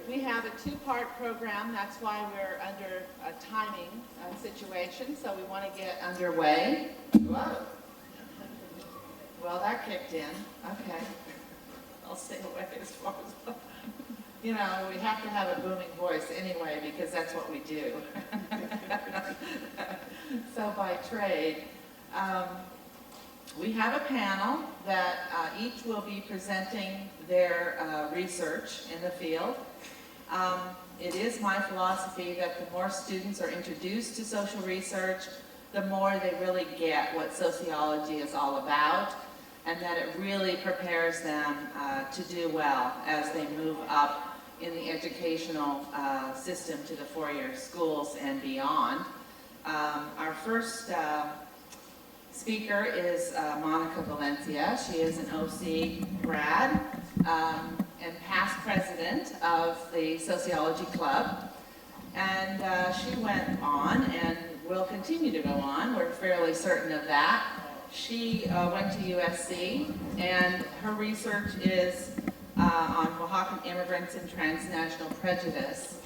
We have a two-part program. That's why we're under a timing situation, so we want to get underway. Whoa. Well, that kicked in. Okay. I'll stay away as far as... You know, we have to have a booming voice anyway because that's what we do. So by trade, we have a panel that each will be presenting their research in the field. It is my philosophy that the more students are introduced to social research, the more they really get what sociology is all about, and that it really prepares them to do well as they move up in the educational system to the four-year schools and beyond. Our first speaker is Monica Valencia. She is an OC grad and past president of the Sociology Club. And she went on and will continue to go on. We're fairly certain of that. She went to USC, and her research is on Oaxacan immigrants and transnational prejudice.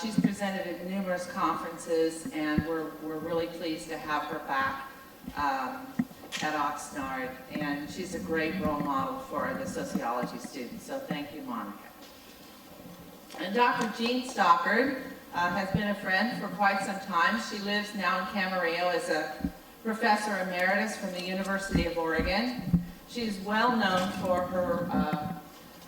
She's presented at numerous conferences, and we're really pleased to have her back at Oxnard. And she's a great role model for the sociology students. So thank you, Monica. And Dr. Jean Stockard has been a friend for quite some time. She lives now in Camarillo as a professor emeritus from the University of Oregon. She's well known for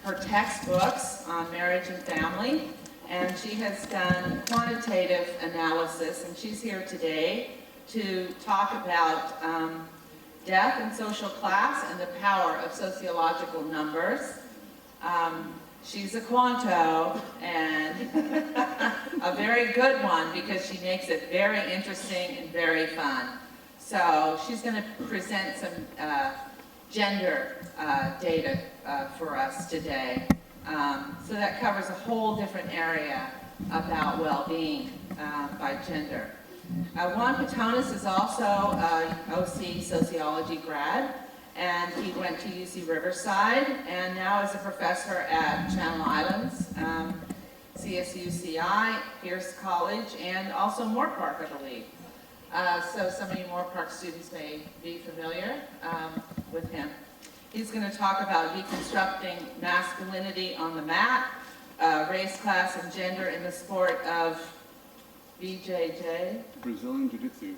her textbooks on marriage and family, and she has done quantitative analysis, and she's here today to talk about death and social class and the power of sociological numbers. She's a quanto, and a very good one because she makes it very interesting and very fun. So she's going to present some gender data for us today. So that covers a whole different area about well-being by gender. Juan Patonis is also an OC sociology grad, and he went to UC Riverside and now is a professor at Channel Islands, CSUCI, Pierce College, and also Moorpark, I believe. So some of you Moorpark students may be familiar with him. He's going to talk about deconstructing masculinity on the mat, race, class, and gender in the sport of BJJ. Brazilian Jiu-Jitsu.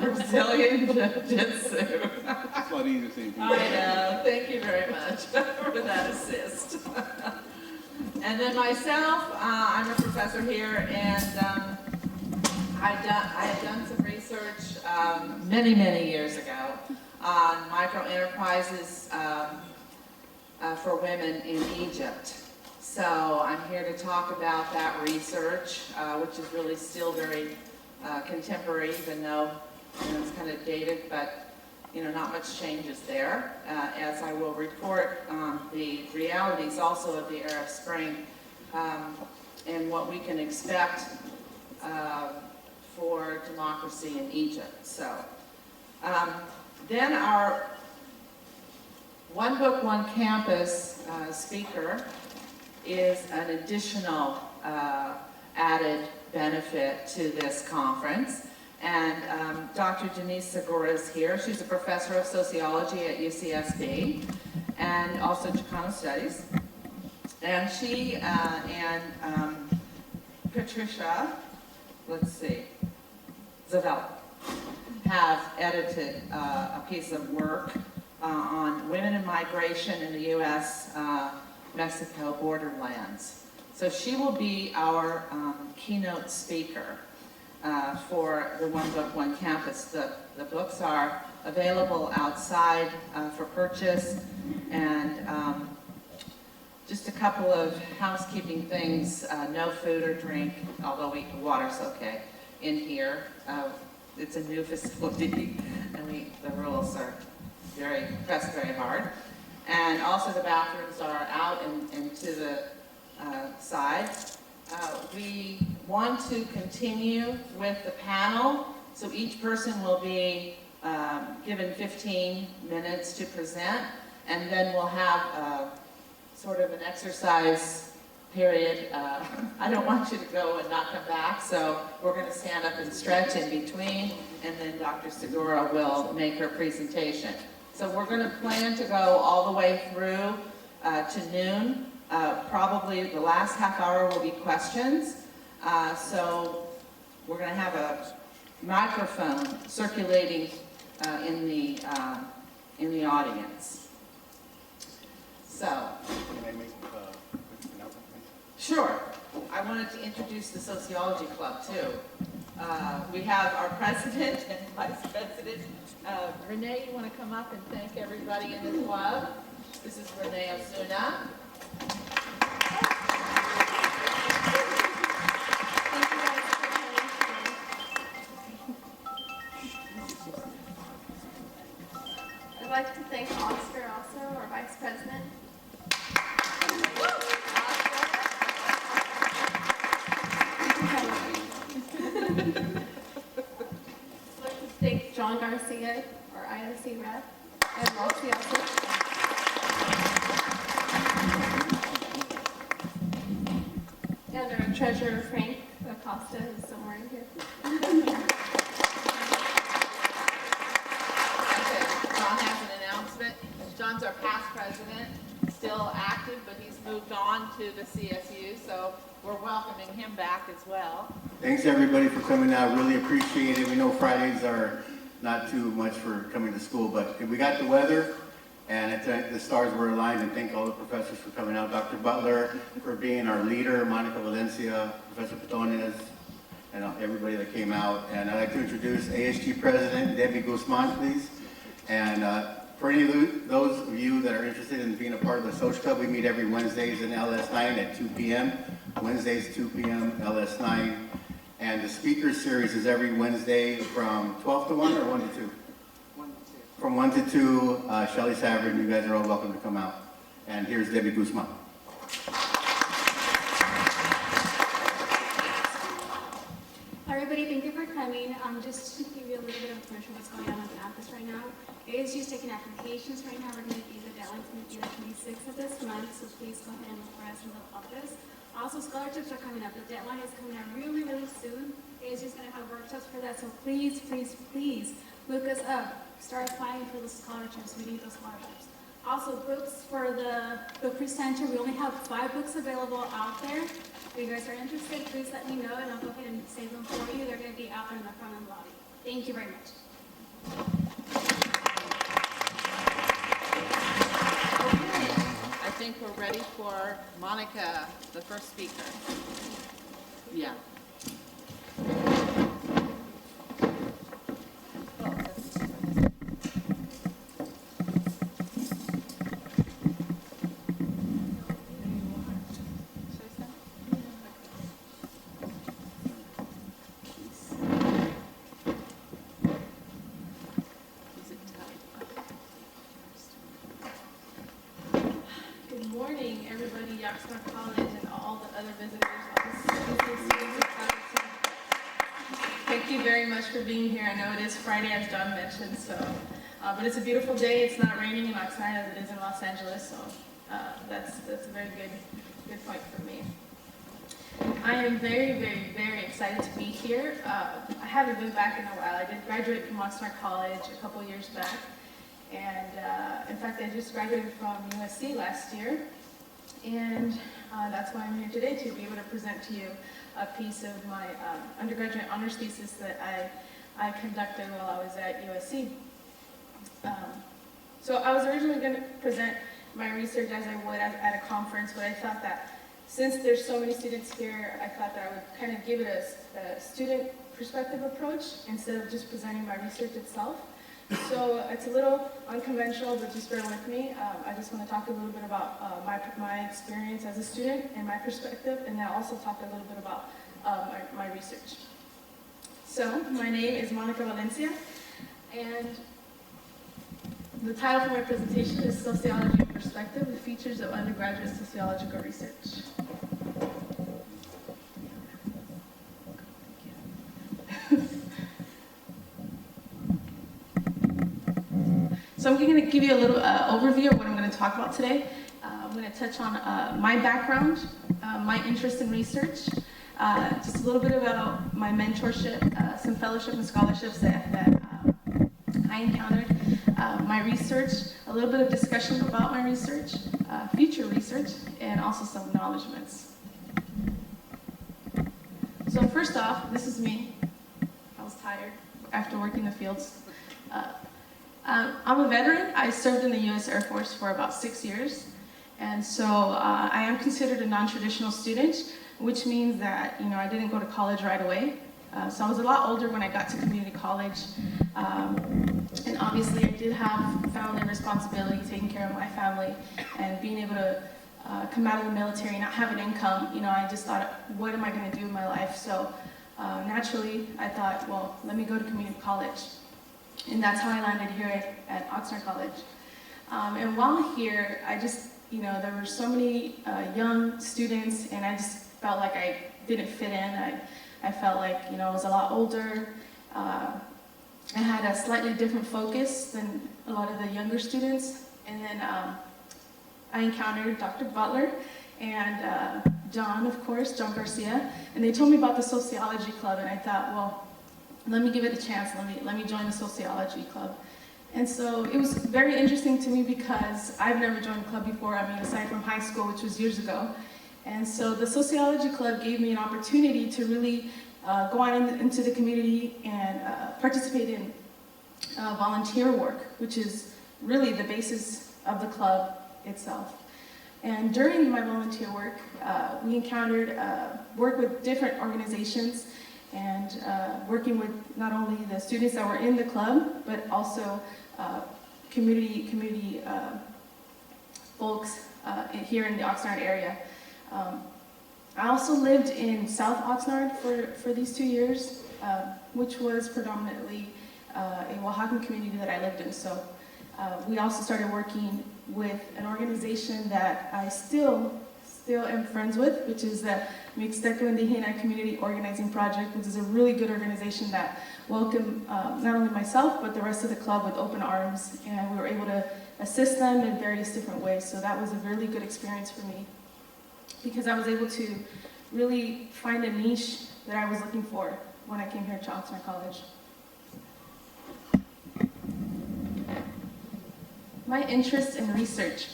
Brazilian Jiu-Jitsu. It's a lot easier to say. I know. Thank you very much for that assist. And then myself, I'm a professor here, and I had done some research many, many years ago on micro-enterprises for women in Egypt. So I'm here to talk about that research, which is really still very contemporary, even though it's kind of dated, but not much changes there, as I will report the realities also of the Arab Spring and what we can expect for democracy in Egypt. So then our One Book, One Campus speaker is an additional added benefit to this conference. And Dr. Denise Segura is here. She's a professor of sociology at UCSB and also Chicano Studies. And she and Patricia, Zavella, have edited a piece of work on women in migration in the U.S.-Mexico borderlands. So she will be our keynote speaker for the One Book, One Campus. The books are available outside for purchase, and just a couple of housekeeping things, no food or drink, although water's okay in here. It's a new facility, and the rules are pressed very hard. And also the bathrooms are out and to the side. We want to continue with the panel, so each person will be given 15 minutes to present, and then we'll have sort of an exercise period. I don't want you to go and not come back, so we're going to stand up and stretch in between, and then Dr. Segura will make her presentation. So we're going to plan to go all the way through to noon. Probably the last half hour will be questions. So we're going to have a microphone circulating in the audience. So. Can I make a quick announcement, please? Sure. I wanted to introduce the Sociology Club, too. We have our president and vice president. Renee, you want to come up and thank everybody in the club? This is Renee Osuna. I'd like to thank Oscar also, our vice president. I'd like to thank John Garcia, our IOC rep, and Roxy also. And our treasurer, Frank Acosta, is somewhere in here. Okay, John has an announcement. John's our past president, still active, but he's moved on to the CSU, so we're welcoming him back as well. Thanks everybody for coming out, really appreciate it. We know Fridays are not too much for coming to school, but we got the weather and the stars were aligned, and thank all the professors for coming out. Dr. Butler for being our leader, Monica Valencia, Professor Patones, and everybody that came out. And I'd like to introduce ASG President Debbie Guzman, please. And for any of those of you that are interested in being a part of the Social Club, we meet every Wednesdays in LS9 at 2 p.m. Wednesdays, 2 p.m., LS9. And the speaker series is every Wednesday from 12 to 1 or 1 to 2? 1 to 2. From 1 to 2, Shelley Savard, you guys are all welcome to come out. And here's Debbie Guzman. Hi everybody, thank you for coming. Just to give you a little bit of information on what's going on campus right now. ASU is taking applications right now. We're going to be, the deadline's going to be the 26th of this month, so please go ahead and look for us in the office. Also, scholarships are coming up. The deadline is coming up really, really soon. ASU is going to have workshops for that, so please, please, please look us up. Start applying for the scholarships. We need those scholarships. Also, books for the book presenter. We only have 5 books available out there. If you guys are interested, please let me know, and I'll go ahead and save them for you. They're going to be out there in the front of the lobby. Thank you very much. Okay, I think we're ready for Monica, the first speaker. Yeah. Good morning, everybody, Oxnard College, and all the other visitors. Thank you very much for being here. I know it is Friday, as John mentioned, so, but it's a beautiful day. It's not raining in Oxnard as it is in Los Angeles, so that's a very good point for me. I am very, very, very excited to be here. I haven't been back in a while. I did graduate from Oxnard College a couple years back. And in fact, I just graduated from USC last year, and that's why I'm here today, to be able to present to you a piece of my undergraduate honors thesis that I conducted while I was at USC. So I was originally going to present my research as I would at a conference, but I thought that since there's so many students here, I thought that I would kind of give it a student perspective approach instead of just presenting my research itself. So it's a little unconventional, but just bear with me. I just want to talk a little bit about my experience as a student and my perspective, and then also talk a little bit about my research. So my name is Monica Valencia, and the title for my presentation is Sociology and Perspective, the Features of Undergraduate Sociological Research. So I'm going to give you a little overview of what I'm going to talk about today. I'm going to touch on my background, my interest in research, just a little bit about my mentorship, some fellowship and scholarships that I encountered, my research, a little bit of discussion about my research, future research, and also some acknowledgements. So first off, this is me. I was tired after working the fields. I'm a veteran. I served in the U.S. Air Force for about 6 years. And so I am considered a non-traditional student, which means that, I didn't go to college right away. So I was a lot older when I got to community college. And obviously I did have family responsibility, taking care of my family, and being able to come out of the military and not have an income. I just thought, what am I going to do in my life? So naturally, I thought, well, let me go to community college. And that's how I landed here at Oxnard College. And while here, I just, there were so many young students, and I just felt like I didn't fit in. I felt like, I was a lot older. I had a slightly different focus than a lot of the younger students. And then I encountered Dr. Butler and John, of course, John Garcia, and they told me about the Sociology Club, and I thought, well, let me give it a chance. Let me join the Sociology Club. And so it was very interesting to me because I've never joined a club before, aside from high school, which was years ago. And so the Sociology Club gave me an opportunity to really go out into the community and participate in volunteer work, which is really the basis of the club itself. And during my volunteer work, we encountered work with different organizations and working with not only the students that were in the club, but also community folks here in the Oxnard area. I also lived in South Oxnard for these 2 years, which was predominantly a Oaxacan community that I lived in. So we also started working with an organization that I still am friends with, which is the Mixteco Indígena Community Organizing Project, which is a really good organization that welcomed not only myself, but the rest of the club with open arms, and we were able to assist them in various different ways. So that was a really good experience for me, because I was able to really find a niche that I was looking for when I came here to Oxnard College. My interest in research.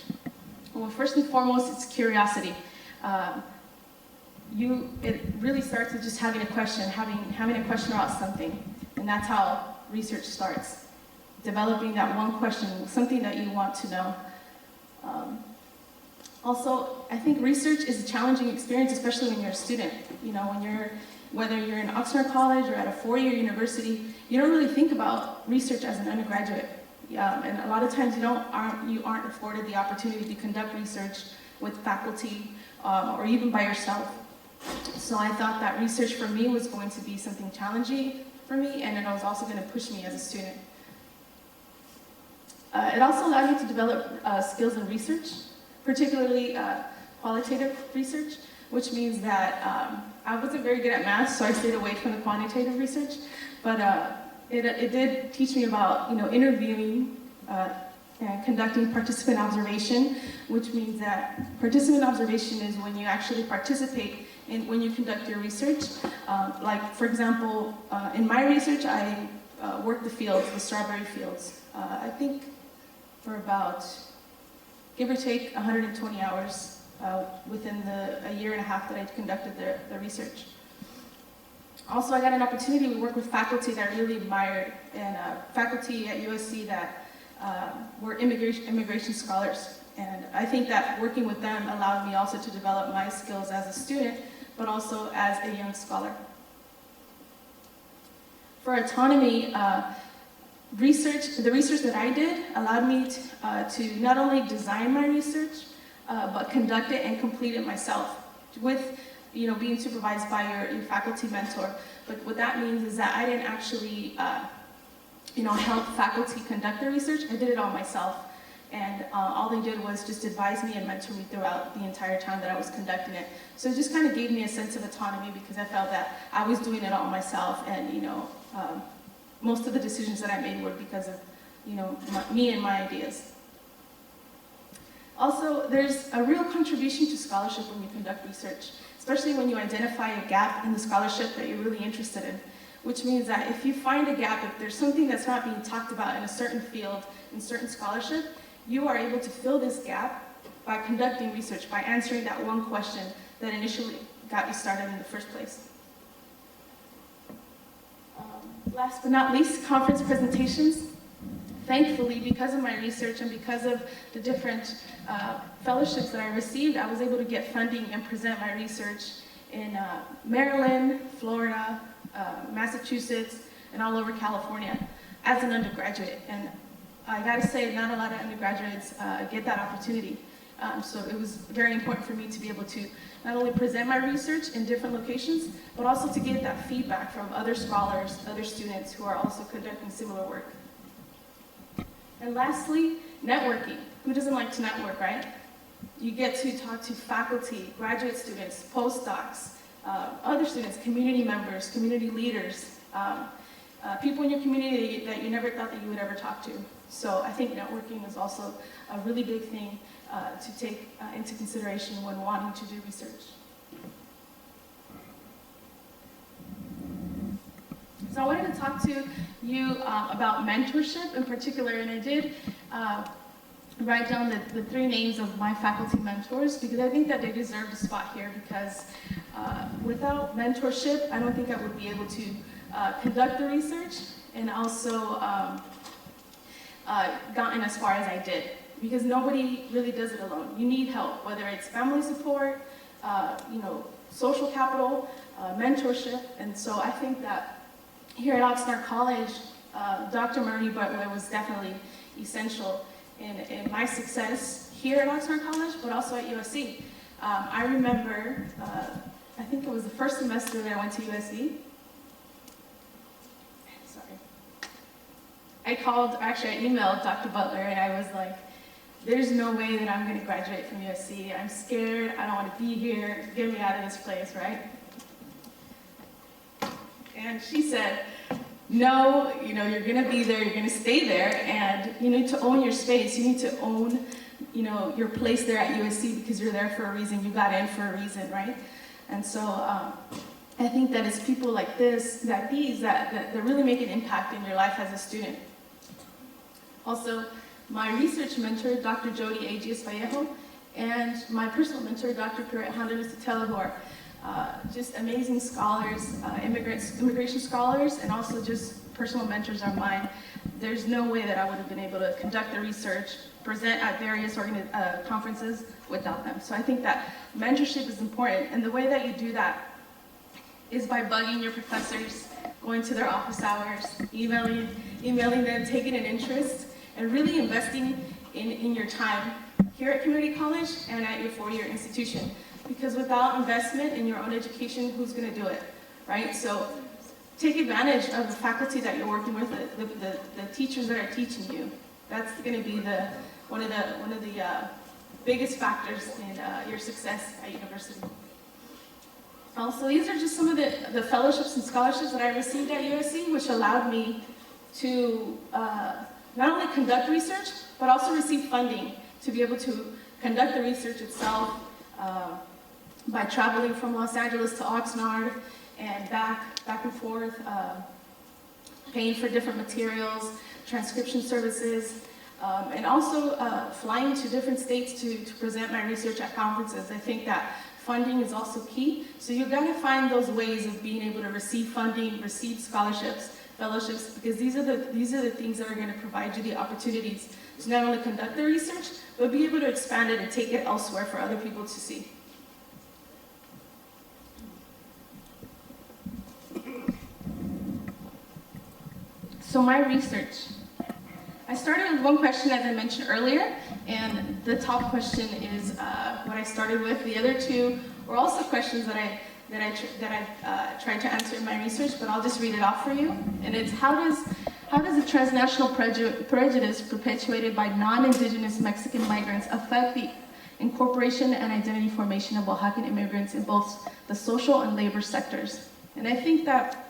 Well, first and foremost, it's curiosity. It really starts with just having a question, having a question about something, and that's how research starts. Developing that one question, something that you want to know. Also, I think research is a challenging experience, especially when you're a student. Whether you're in Oxnard College or at a four-year university, you don't really think about research as an undergraduate. And a lot of times you aren't afforded the opportunity to conduct research with faculty or even by yourself. So I thought that research for me was going to be something challenging for me, and it was also going to push me as a student. It also allowed me to develop skills in research, particularly qualitative research, which means that I wasn't very good at math, so I stayed away from the quantitative research. But it did teach me about interviewing and conducting participant observation, which means that participant observation is when you actually participate when you conduct your research. Like, for example, in my research, I worked the fields, the strawberry fields. I think for about, give or take, 120 hours within a year and a half that I conducted the research. Also, I got an opportunity to work with faculty that I really admired, and faculty at USC that were immigration scholars. And I think that working with them allowed me also to develop my skills as a student, but also as a young scholar. For autonomy, the research that I did allowed me to not only design my research, but conduct it and complete it myself with being supervised by your faculty mentor. But what that means is that I didn't actually help faculty conduct the research. I did it all myself. And all they did was just advise me and mentor me throughout the entire time that I was conducting it. So it just kind of gave me a sense of autonomy, because I felt that I was doing it all myself, and most of the decisions that I made were because of me and my ideas. Also, there's a real contribution to scholarship when you conduct research, especially when you identify a gap in the scholarship that you're really interested in, which means that if you find a gap, if there's something that's not being talked about in a certain field, in certain scholarship, you are able to fill this gap by conducting research, by answering that one question that initially got you started in the first place. Last but not least, conference presentations. Thankfully, because of my research and because of the different fellowships that I received, I was able to get funding and present my research in Maryland, Florida, Massachusetts, and all over California as an undergraduate. And I gotta say, not a lot of undergraduates get that opportunity. So it was very important for me to be able to not only present my research in different locations, but also to get that feedback from other scholars, other students who are also conducting similar work. And lastly, networking. Who doesn't like to network, right? You get to talk to faculty, graduate students, postdocs, other students, community members, community leaders, people in your community that you never thought that you would ever talk to. So I think networking is also a really big thing to take into consideration when wanting to do research. So I wanted to talk to you about mentorship in particular, and I did write down the 3 names of my faculty mentors because I think that they deserve a spot here because without mentorship, I don't think I would be able to conduct the research and also gotten as far as I did because nobody really does it alone. You need help, whether it's family support, social capital, mentorship, and so I think that here at Oxnard College, Dr. Marie Butler was definitely essential in my success here at Oxnard College, but also at USC. I remember, I think it was the first semester that I went to USC. Sorry. I emailed Dr. Butler and I was like, there's no way that I'm gonna graduate from USC. I'm scared, I don't wanna be here, get me out of this place, right? And she said, no, you're gonna be there, you're gonna stay there, and you need to own your space. You need to own, your place there at USC because you're there for a reason. You got in for a reason, right? And so I think that it's people like this, that really make an impact in your life as a student. Also, my research mentor, Dr. Jody Agius Vallejo, and my personal mentor, Dr. Pirette Honda-Nusatella, who are just amazing scholars, immigration scholars, and also just personal mentors of mine. There's no way that I would have been able to conduct the research, present at various conferences without them. So I think that mentorship is important, and the way that you do that is by bugging your professors, going to their office hours, emailing them, taking an interest, and really investing in your time here at community college and at your 4-year institution. Because without investment in your own education, who's going to do it, right? So take advantage of the faculty that you're working with, the teachers that are teaching you. That's going to be one of the biggest factors in your success at university. Also, these are just some of the fellowships and scholarships that I received at USC, which allowed me to not only conduct research, but also receive funding to be able to conduct the research itself, by traveling from Los Angeles to Oxnard and back and forth, paying for different materials, transcription services, and also flying to different states to present my research at conferences. I think that funding is also key. So you've got to find those ways of being able to receive funding, receive scholarships, fellowships, because these are the things that are going to provide you the opportunities to not only conduct the research, but be able to expand it and take it elsewhere for other people to see. So my research. I started with one question, as I mentioned earlier, and the top question is what I started with. The other 2 were also questions that I tried to answer in my research, but I'll just read it off for you. And it's how does the transnational prejudice perpetuated by non-indigenous Mexican migrants affect the incorporation and identity formation of Oaxacan immigrants in both the social and labor sectors? And I think that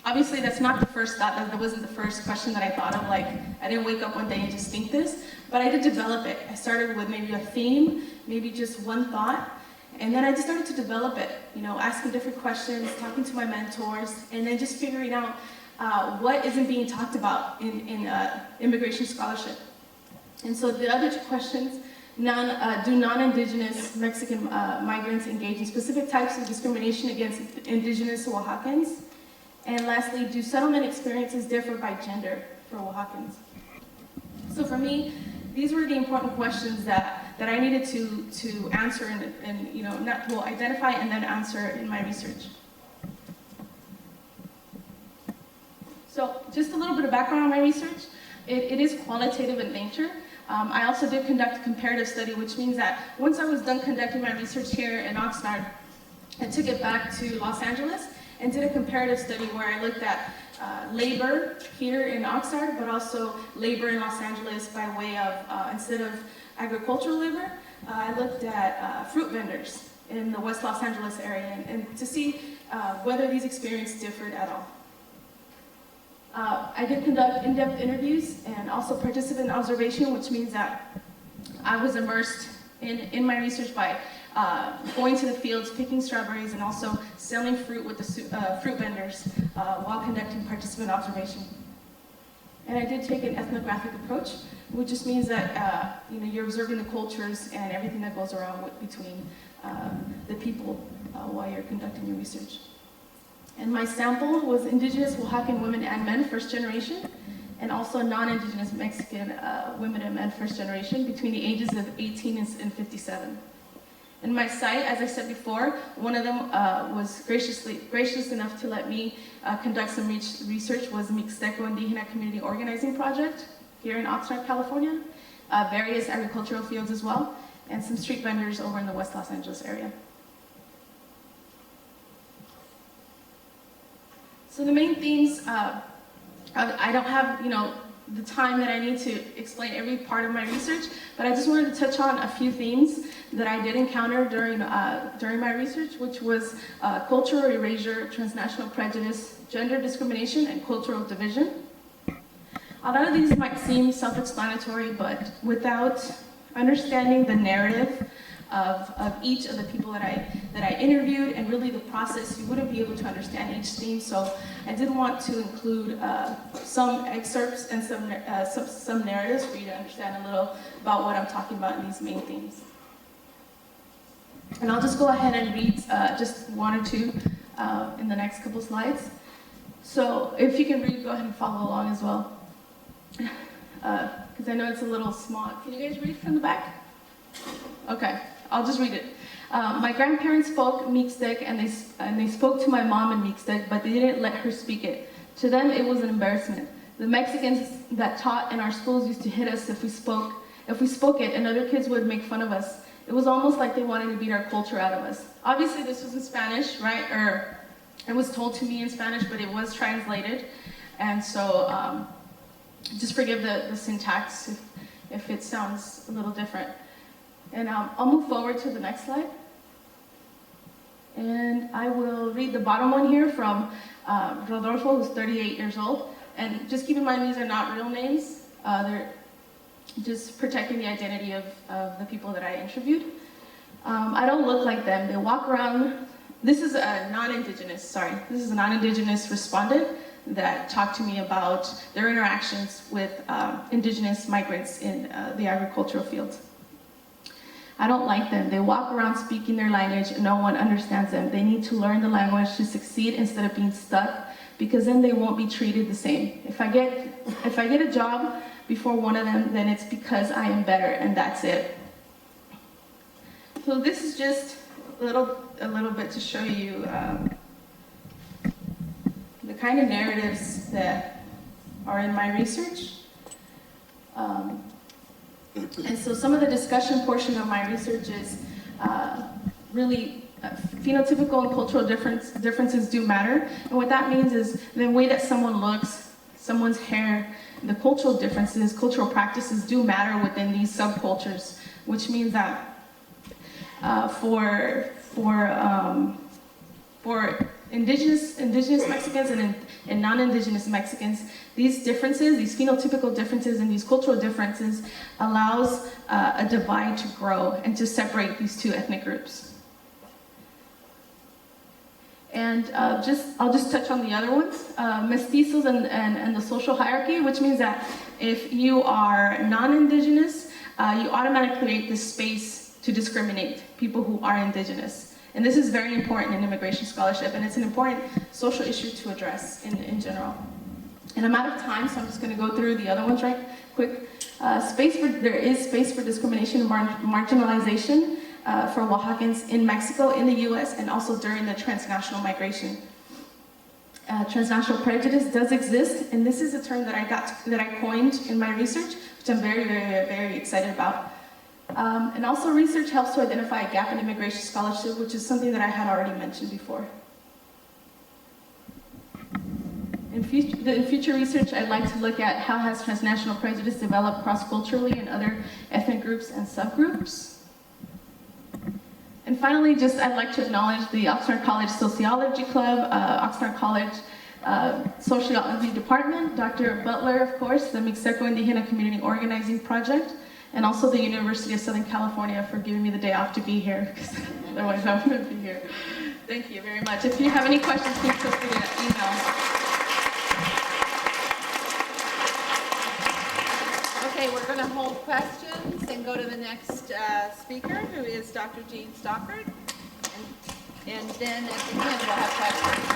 obviously, that's not the first thought. That wasn't the first question that I thought of. Like, I didn't wake up one day and just think this. but I did develop it. I started with maybe a theme, maybe just one thought, and then I just started to develop it, asking different questions, talking to my mentors, and then just figuring out what isn't being talked about in immigration scholarship. And so the other two questions, do non-Indigenous Mexican migrants engage in specific types of discrimination against Indigenous Oaxacans? And lastly, do settlement experiences differ by gender for Oaxacans? So for me, these were the important questions that I needed to answer and identify and then answer in my research. So just a little bit of background on my research. It is qualitative in nature. I also did conduct a comparative study, which means that once I was done conducting my research here in Oxnard, I took it back to Los Angeles and did a comparative study where I looked at labor here in Oxnard, but also labor in Los Angeles by way of, instead of agricultural labor, I looked at fruit vendors in the West Los Angeles area and to see whether these experiences differed at all. I did conduct in-depth interviews and also participant observation, which means that I was immersed in my research by going to the fields, picking strawberries, and also selling fruit with the fruit vendors while conducting participant observation. And I did take an ethnographic approach, which just means that you're observing the cultures and everything that goes around between the people while you're conducting your research. And my sample was Indigenous Oaxacan women and men, first generation, and also non-Indigenous Mexican women and men, first generation, between the ages of 18 and 57. In my site, as I said before, one of them was gracious enough to let me conduct some research, was Mixteco Indígena Community Organizing Project here in Oxnard, California, various agricultural fields as well, and some street vendors over in the West Los Angeles area. So the main themes, I don't have, the time that I need to explain every part of my research, but I just wanted to touch on a few themes that I did encounter during my research, which was cultural erasure, transnational prejudice, gender discrimination, and cultural division. A lot of these might seem self-explanatory, but without understanding the narrative of each of the people that I interviewed and really the process, you wouldn't be able to understand each theme. So I did want to include some excerpts and some narratives for you to understand a little about what I'm talking about in these main themes. And I'll just go ahead and read just one or two in the next couple slides. So if you can read, go ahead and follow along as well. Because I know it's a little small. Can you guys read from the back? Okay, I'll just read it. My grandparents spoke Mixtec and they spoke to my mom in Mixtec, but they didn't let her speak it. To them, it was an embarrassment. The Mexicans that taught in our schools used to hit us if we spoke it, and other kids would make fun of us. It was almost like they wanted to beat our culture out of us. Obviously, this was in Spanish, right? Or it was told to me in Spanish, but it was translated. And so just forgive the syntax if it sounds a little different. And I'll move forward to the next slide. And I will read the bottom one here from Rodolfo, who's 38 years old. And just keep in mind, these are not real names. They're just protecting the identity of the people that I interviewed. I don't look like them. They walk around. This is a non-Indigenous respondent that talked to me about their interactions with Indigenous migrants in the agricultural fields. I don't like them. They walk around speaking their language and no one understands them. They need to learn the language to succeed instead of being stuck, because then they won't be treated the same. If I get a job before one of them, then it's because I am better, and that's it. So this is just a little bit to show you the kind of narratives that are in my research. And so some of the discussion portion of my research is really phenotypical and cultural differences do matter. And what that means is the way that someone looks, someone's hair, the cultural differences, cultural practices do matter within these subcultures, which means that for indigenous Mexicans and non-indigenous Mexicans, these differences, these phenotypical differences and these cultural differences allows a divide to grow and to separate these two ethnic groups. And I'll just touch on the other ones, mestizos and the social hierarchy, which means that if you are non-indigenous, you automatically create this space to discriminate people who are indigenous. And this is very important in immigration scholarship, and it's an important social issue to address in general. And I'm out of time, so I'm just going to go through the other ones right quick. There is space for discrimination and marginalization for Oaxacans in Mexico, in the US, and also during the transnational migration. Transnational prejudice does exist, and this is a term that I coined in my research, which I'm very, very, very excited about. And also research helps to identify a gap in immigration scholarship, which is something that I had already mentioned before. In future research, I'd like to look at how has transnational prejudice developed cross-culturally in other ethnic groups and subgroups. And finally, I'd like to acknowledge the Oxnard College Sociology Club, Oxnard College Sociology Department, Dr. Butler, of course, the Mixteco Indígena Community Organizing Project, and also the University of Southern California for giving me the day off to be here, because otherwise I wouldn't be here. Thank you very much. If you have any questions, please feel free to email. Okay, we're going to hold questions and go to the next speaker, who is Dr. Jean Stockard. And then at the end, we'll have questions.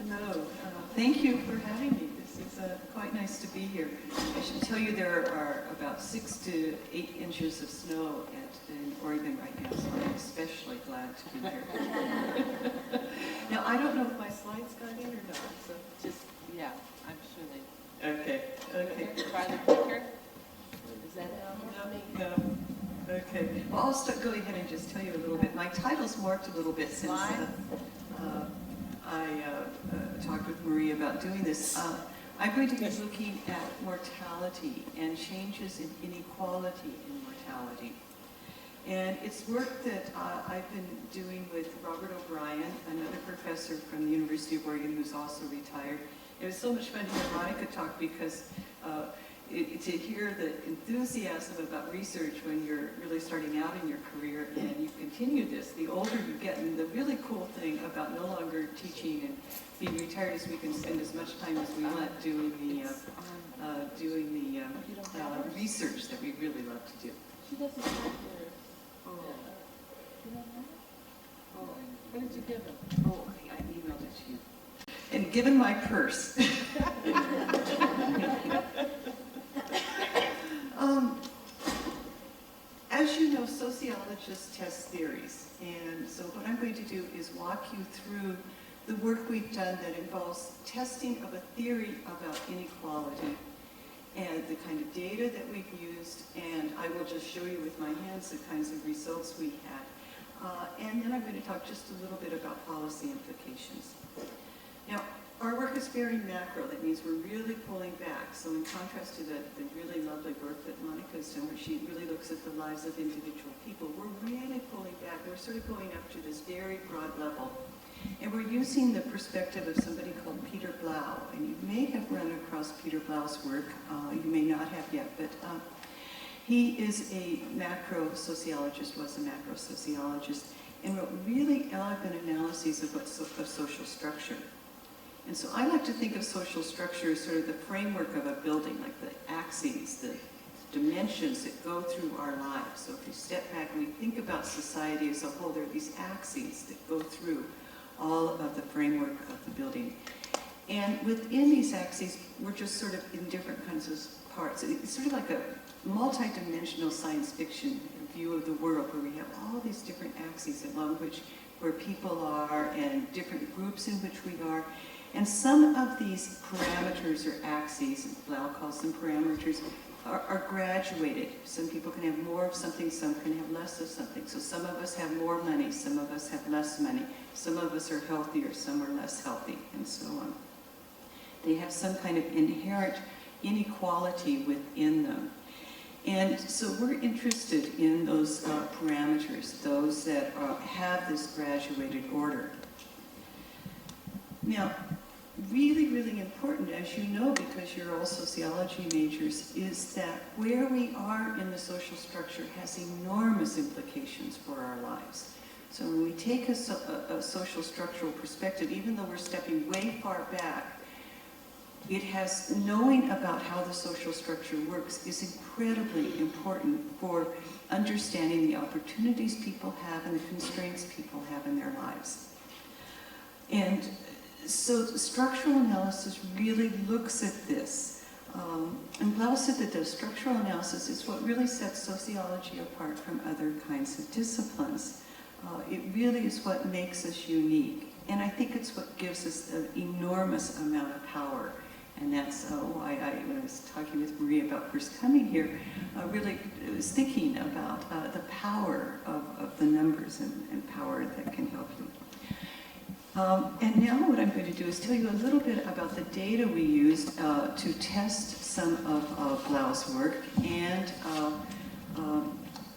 Hello. Thank you for having me. This is quite nice to be here. I should tell you there are about 6 to 8 inches of snow in Oregon right now, so I'm especially glad to be here. Now, I don't know if my slides got in or not, so just... Yeah, I'm sure they... Okay. Try the clicker. Is that No. Okay. Well, I'll go ahead and just tell you a little bit. My title's morphed a little bit since I talked with Marie about doing this. I'm going to be looking at mortality and changes in inequality in mortality. And it's work that I've been doing with Robert O'Brien, another professor from the University of Oregon who's also retired. It was so much fun to hear Monica talk because to hear the enthusiasm about research when you're really starting out in your career and you continue this, the older you get. And the really cool thing about no longer teaching and being retired is we can spend as much time as we want doing the research that we really love to do. She doesn't have her. Oh, what did you give him? Oh, okay, I emailed it to you. And given my purse. As you know, sociologists test theories. And so what I'm going to do is walk you through the work we've done that involves testing of a theory about inequality and the kind of data that we've used, and I will just show you with my hands the kinds of results we had. And then I'm going to talk just a little bit about policy implications. Now, our work is very macro. That means we're really pulling back. So in contrast to the really lovely work that Monica's done, where she really looks at the lives of individual people, we're really pulling back. We're sort of going up to this very broad level. And we're using the perspective of somebody called Peter Blau. And you may have run across Peter Blau's work. You may not have yet, but he is a macro sociologist, was a macro sociologist, and wrote really elegant analyses of social structure. And so I like to think of social structure as sort of the framework of a building, like the axes, the dimensions that go through our lives. So if you step back and we think about society as a whole, there are these axes that go through all of the framework of the building. And within these axes, we're just sort of in different kinds of parts. It's sort of like a multi-dimensional science fiction view of the world, where we have all these different axes along where people are and different groups in which we are. And some of these parameters or axes, Blau calls them parameters, are graduated. Some people can have more of something, some can have less of something. So some of us have more money, some of us have less money. Some of us are healthier, some are less healthy, and so on. They have some kind of inherent inequality within them. And so we're interested in those parameters, those that have this graduated order. Now, really, really important, as you know, because you're all sociology majors, is that where we are in the social structure has enormous implications for our lives. So when we take a social structural perspective, even though we're stepping way far back, it has, knowing about how the social structure works is incredibly important for understanding the opportunities people have and the constraints people have in their lives. And so structural analysis really looks at this. And Blau said that the structural analysis is what really sets sociology apart from other kinds of disciplines. It really is what makes us unique. And I think it's what gives us an enormous amount of power. And that's why when I was talking with Marie about first coming here, really was thinking about the power of the numbers and power that can help you. And now what I'm going to do is tell you a little bit about the data we used to test some of Blau's work, and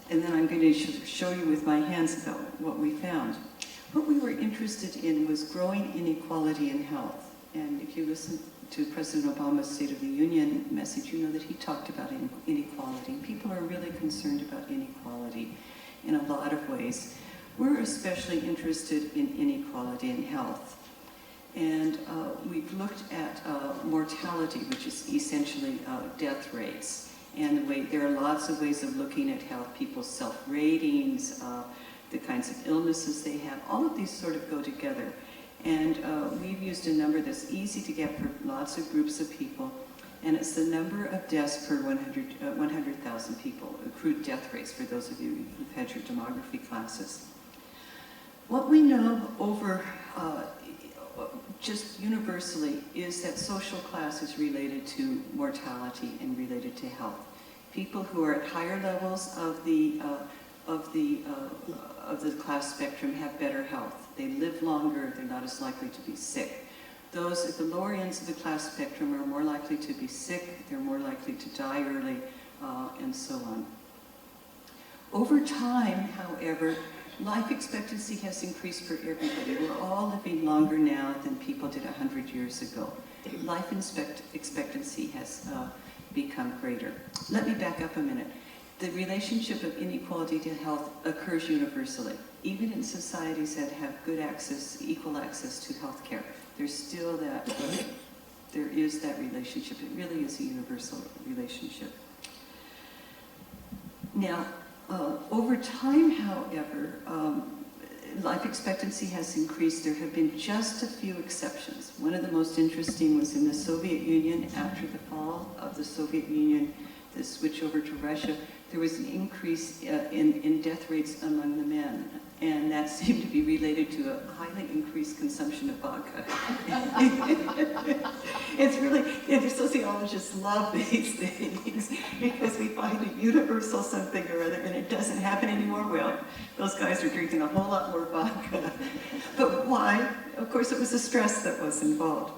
then I'm going to show you with my hands about what we found. What we were interested in was growing inequality in health. And if you listen to President Obama's State of the Union message, you know that he talked about inequality. People are really concerned about inequality in a lot of ways. We're especially interested in inequality in health. And we've looked at mortality, which is essentially death rates. And the way, there are lots of ways of looking at health, people's self-ratings, the kinds of illnesses they have. All of these sort of go together. And we've used a number that's easy to get for lots of groups of people. And it's the number of deaths per 100,000 people, accrued death rates for those of you who've had your demography classes. What we know over just universally is that social class is related to mortality and related to health. People who are at higher levels of the class spectrum have better health. They live longer, they're not as likely to be sick. Those at the lower ends of the class spectrum are more likely to be sick, they're more likely to die early, and so on. Over time, however, life expectancy has increased for everybody. We're all living longer now than people did 100 years ago. Life expectancy has become greater. Let me back up a minute. The relationship of inequality to health occurs universally. Even in societies that have good access, equal access to health care, there's still that, there is that relationship. It really is a universal relationship. Now, over time, however, life expectancy has increased. There have been just a few exceptions. One of the most interesting was in the Soviet Union. After the fall of the Soviet Union, the switch over to Russia, there was an increase in death rates among the men. And that seemed to be related to a highly increased consumption of vodka. It's really, the sociologists love these things because we find a universal something or other, and it doesn't happen anymore. Well, those guys are drinking a whole lot more vodka. But why? Of course, it was the stress that was involved.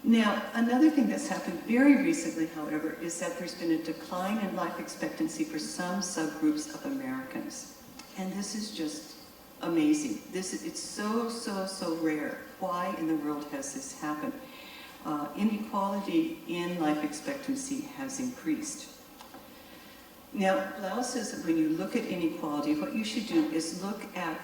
Now, another thing that's happened very recently, however, is that there's been a decline in life expectancy for some subgroups of Americans. And this is just amazing. It's so rare. Why in the world has this happened? Inequality in life expectancy has increased. Now, Blau says that when you look at inequality, what you should do is look at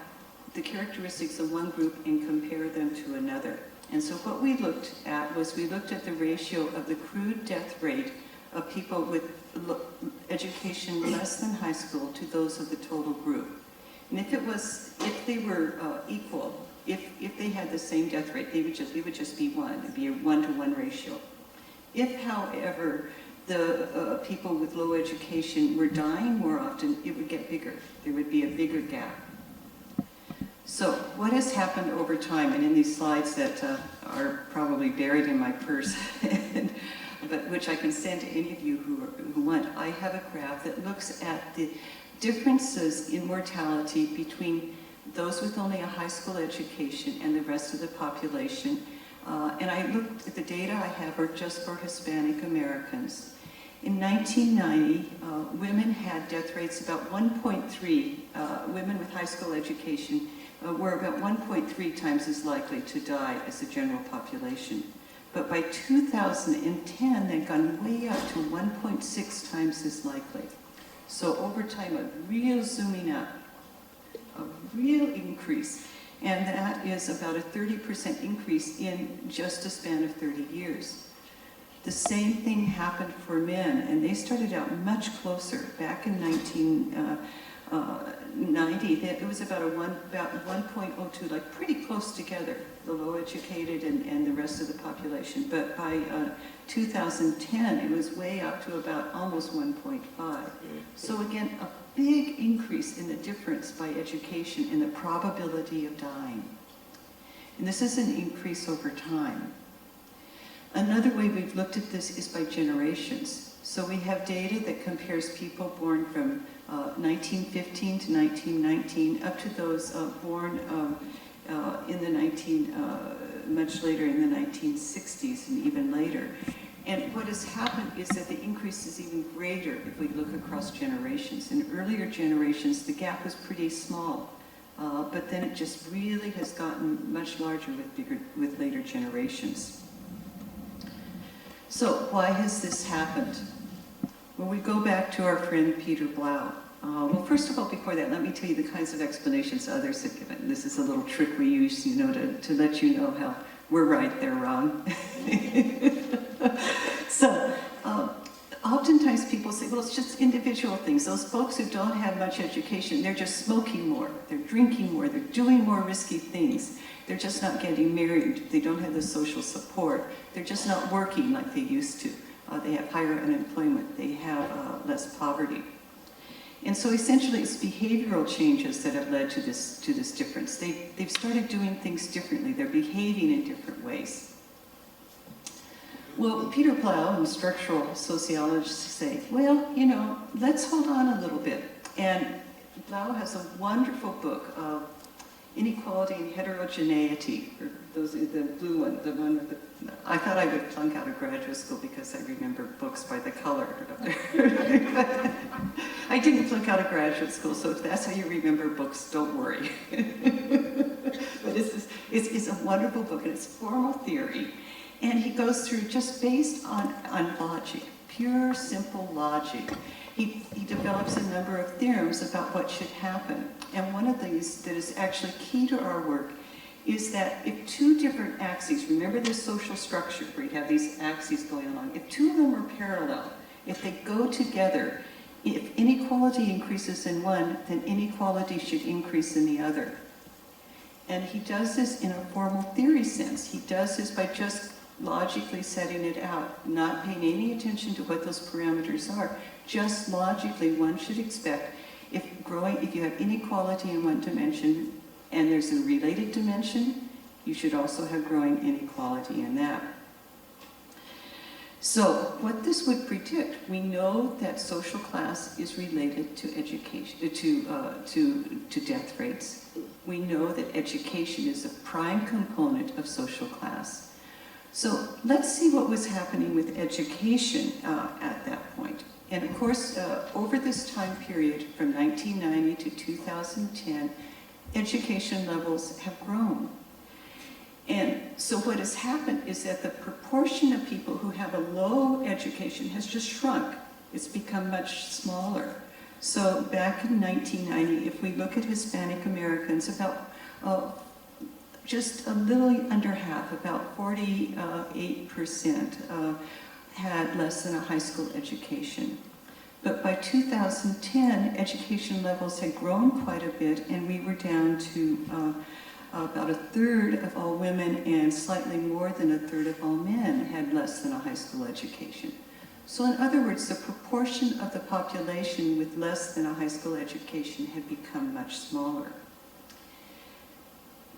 the characteristics of one group and compare them to another. And so what we looked at was we looked at the ratio of the crude death rate of people with education less than high school to those of the total group. And if they were equal, if they had the same death rate, it would just be one. It'd be a 1-to-1 ratio. If, however, the people with low education were dying more often, it would get bigger. There would be a bigger gap. So what has happened over time, and in these slides that are probably buried in my purse, but which I can send to any of you who want, I have a graph that looks at the differences in mortality between those with only a high school education and the rest of the population. And I looked at the data I have are just for Hispanic Americans. In 1990, women had death rates about 1.3, women with high school education were about 1.3 times as likely to die as the general population. But by 2010, they'd gone way up to 1.6 times as likely. So over time, a real zooming up, a real increase. And that is about a 30% increase in just a span of 30 years. The same thing happened for men, and they started out much closer. Back in 1990, it was about 1.02, like pretty close together, the low educated and the rest of the population. But by 2010, it was way up to about almost 1.5. So again, a big increase in the difference by education in the probability of dying. And this is an increase over time. Another way we've looked at this is by generations. So we have data that compares people born from 1915 to 1919 up to those born in the much later in the 1960s and even later. And what has happened is that the increase is even greater if we look across generations. In earlier generations, the gap was pretty small, but then it just really has gotten much larger with later generations. So why has this happened? Well, we go back to our friend Peter Blau. Well, first of all, before that, let me tell you the kinds of explanations others have given. This is a little trick we use, you know, to let you know how we're right, they're wrong. So, oftentimes people say, well, it's just individual things. Those folks who don't have much education, they're just smoking more, they're drinking more, they're doing more risky things. They're just not getting married, they don't have the social support, they're just not working like they used to. They have higher unemployment, they have less poverty. And so essentially it's behavioral changes that have led to this difference. They've started doing things differently, they're behaving in different ways. Well, Peter Blau and structural sociologists say, well, you know, let's hold on a little bit. And Blau has a wonderful book of Inequality and Heterogeneity, or those, the blue one, the one with the, I thought I would flunk out of graduate school because I remember books by the color. I didn't flunk out of graduate school, so if that's how you remember books, don't worry. But it's a wonderful book, and it's formal theory. And he goes through just based on logic, pure, simple logic. He develops a number of theorems about what should happen. And one of these that is actually key to our work is that if two different axes, remember this social structure where you have these axes going along, if two of them are parallel, if they go together, if inequality increases in one, then inequality should increase in the other. And he does this in a formal theory sense. He does this by just logically setting it out, not paying any attention to what those parameters are. Just logically, one should expect if you have inequality in one dimension and there's a related dimension, you should also have growing inequality in that. So what this would predict, we know that social class is related to education, to death rates. We know that education is a prime component of social class. So let's see what was happening with education at that point. And of course, over this time period, from 1990 to 2010, education levels have grown. And so what has happened is that the proportion of people who have a low education has just shrunk. It's become much smaller. So back in 1990, if we look at Hispanic Americans, about just a little under half, about 48%, had less than a high school education. But by 2010, education levels had grown quite a bit, and we were down to about a third of all women and slightly more than a third of all men had less than a high school education. So in other words, the proportion of the population with less than a high school education had become much smaller.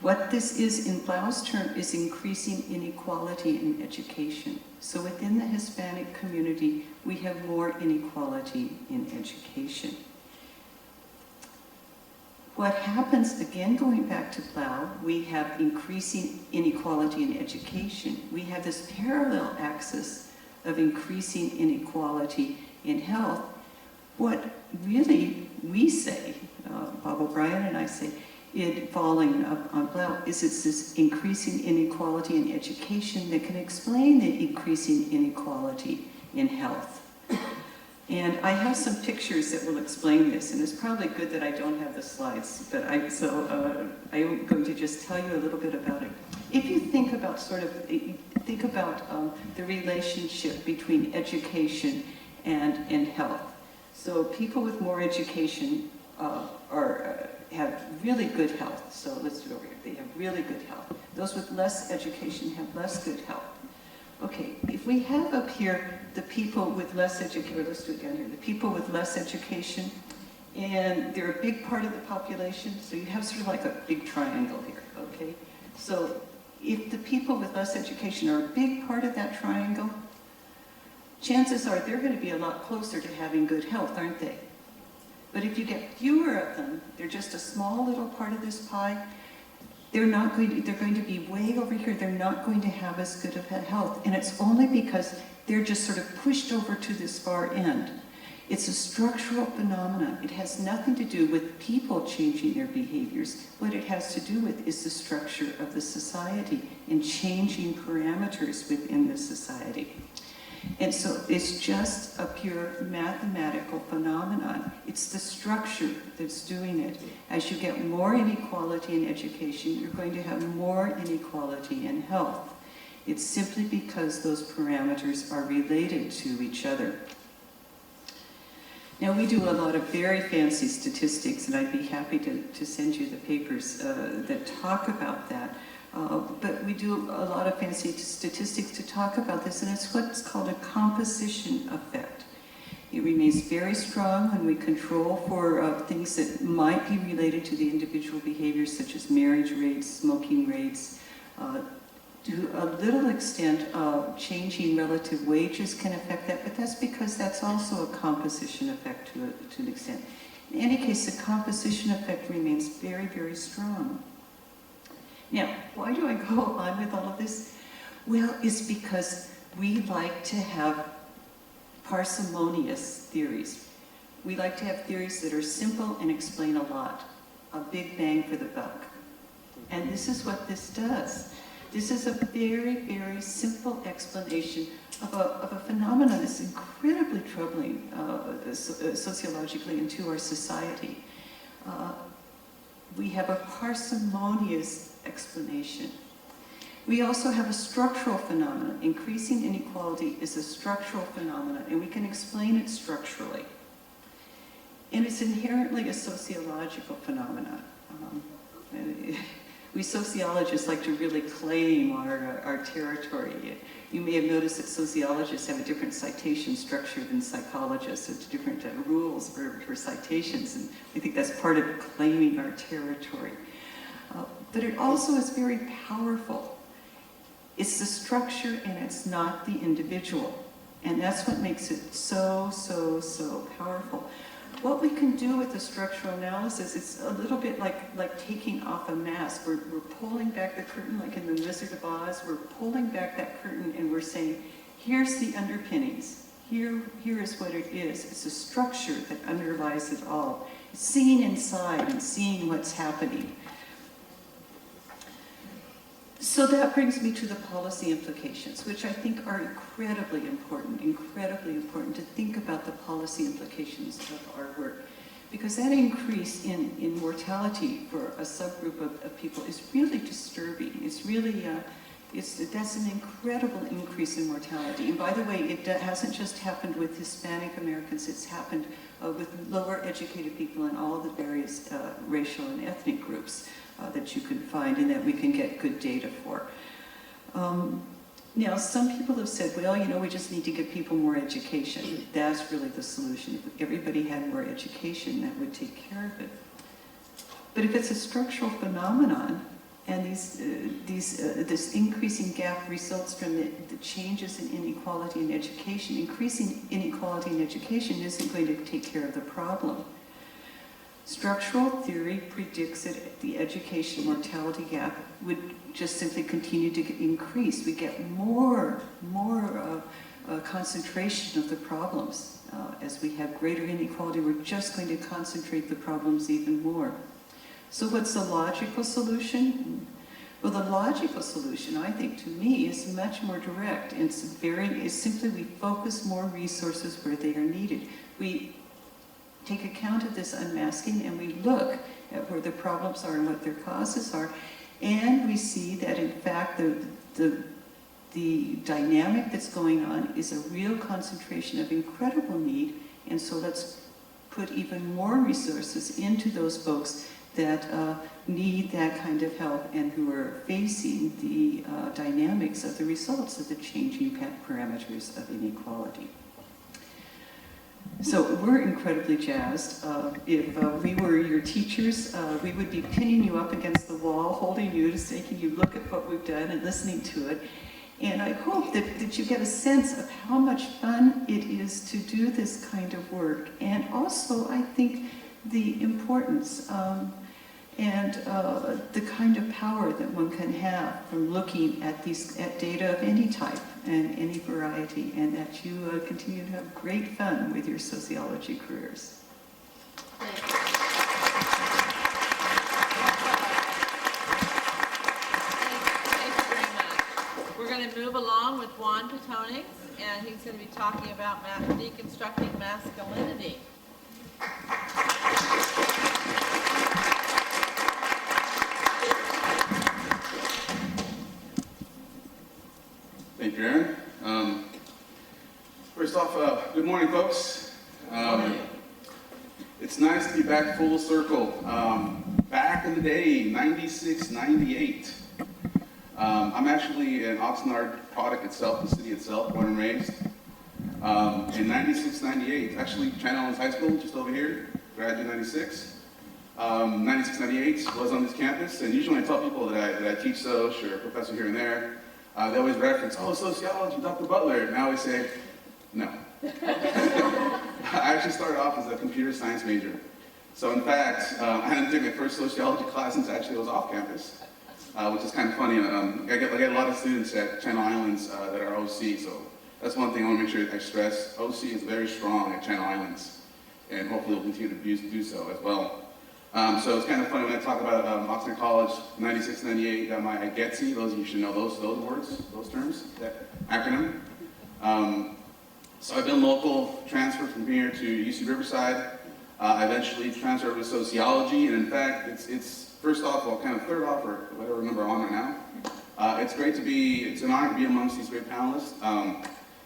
What this is in Blau's term is increasing inequality in education. So within the Hispanic community, we have more inequality in education. What happens, again going back to Blau, we have increasing inequality in education. We have this parallel axis of increasing inequality in health, what really we say, Bob O'Brien and I say, in falling on Blau, is it's this increasing inequality in education that can explain the increasing inequality in health. And I have some pictures that will explain this, and it's probably good that I don't have the slides, but I'm going to just tell you a little bit about it. If you think about the relationship between education and health. So people with more education have really good health. So let's do it over here. They have really good health. Those with less education have less good health. Okay, if we have up here the people with less education, let's do it down here, the people with less education, and they're a big part of the population, so you have sort of like a big triangle here, okay? So if the people with less education are a big part of that triangle, chances are they're going to be a lot closer to having good health, aren't they? But if you get fewer of them, they're just a small little part of this pie, they're going to be way over here. They're not going to have as good of a health. And it's only because they're just sort of pushed over to this far end. It's a structural phenomenon. It has nothing to do with people changing their behaviors. What it has to do with is the structure of the society and changing parameters within the society. And so it's just a pure mathematical phenomenon. It's the structure that's doing it. As you get more inequality in education, you're going to have more inequality in health. It's simply because those parameters are related to each other. Now, we do a lot of very fancy statistics, and I'd be happy to send you the papers that talk about that. But we do a lot of fancy statistics to talk about this, and it's what's called a composition effect. It remains very strong when we control for things that might be related to the individual behaviors, such as marriage rates, smoking rates. To a little extent, changing relative wages can affect that, but that's because that's also a composition effect to an extent. In any case, the composition effect remains very, very strong. Now, why do I go on with all of this? Well, it's because we like to have parsimonious theories. We like to have theories that are simple and explain a lot. A big bang for the buck. And this is what this does. This is a very, very simple explanation of a phenomenon that's incredibly troubling sociologically and to our society. We have a parsimonious explanation. We also have a structural phenomenon. Increasing inequality is a structural phenomenon, and we can explain it structurally. And it's inherently a sociological phenomenon. We sociologists like to really claim our territory. You may have noticed that sociologists have a different citation structure than psychologists. It's different rules for citations, and we think that's part of claiming our territory. But it also is very powerful. It's the structure and it's not the individual. And that's what makes it so, so, so powerful. What we can do with the structural analysis, it's a little bit like taking off a mask. We're pulling back the curtain, like in The Wizard of Oz. We're pulling back that curtain and we're saying, here's the underpinnings. Here is what it is. It's a structure that underlies it all. It's seeing inside and seeing what's happening. So that brings me to the policy implications, which I think are incredibly important to think about the policy implications of our work. Because that increase in mortality for a subgroup of people is really disturbing. It's really, that's an incredible increase in mortality. And by the way, it hasn't just happened with Hispanic Americans, it's happened with lower educated people in all the various racial and ethnic groups that you can find and that we can get good data for. Now, some people have said, well, we just need to give people more education. That's really the solution. If everybody had more education, that would take care of it. But if it's a structural phenomenon, and this increasing gap results from the changes in inequality in education, increasing inequality in education isn't going to take care of the problem. Structural theory predicts that the education mortality gap would just simply continue to increase. We get more concentration of the problems. As we have greater inequality, we're just going to concentrate the problems even more. So what's the logical solution? Well, the logical solution, I think, to me, is much more direct. It's simply we focus more resources where they are needed. We take account of this unmasking and we look at where the problems are and what their causes are, and we see that, in fact, the dynamic that's going on is a real concentration of incredible need, and so let's put even more resources into those folks that need that kind of help and who are facing the dynamics of the results of the changing parameters of inequality. So we're incredibly jazzed. If we were your teachers, we would be pinning you up against the wall, holding you, just making you look at what we've done and listening to it. And I hope that you get a sense of how much fun it is to do this kind of work. And also, I think, the importance and the kind of power that one can have from looking at data of any type and any variety, and that you continue to have great fun with your sociology careers. Thank you. Thank you very much. We're going to move along with Juan Patones, and he's going to be talking about deconstructing masculinity. Thank you, Aaron. First off, good morning, folks. It's nice to be back full circle. Back in the day, 96, 98. I'm actually an Oxnard product itself, the city itself, born and raised. In 96, 98, actually China Islands High School, just over here, graduated 96. 96, 98 was on this campus, and usually when I tell people that I teach Soc or a professor here and there, they always reference, oh, sociology, Dr. Butler, and I always say, no. I actually started off as a computer science major. So in fact, I didn't take my first sociology class since actually I was off campus, which is kind of funny. I get a lot of students at Channel Islands that are OC, so that's one thing I want to make sure I stress. OC is very strong at Channel Islands, and hopefully we'll continue to do so as well. So it's kind of funny when I talk about Oxnard College, 96, 98, got my IGETSI, those of you should know those words, those terms, that acronym. So I've been local, transferred from here to UC Riverside. I eventually transferred over to sociology, and in fact, it's first off, well, kind of third off, or whatever number I'm on right now. It's an honor to be amongst these great panelists.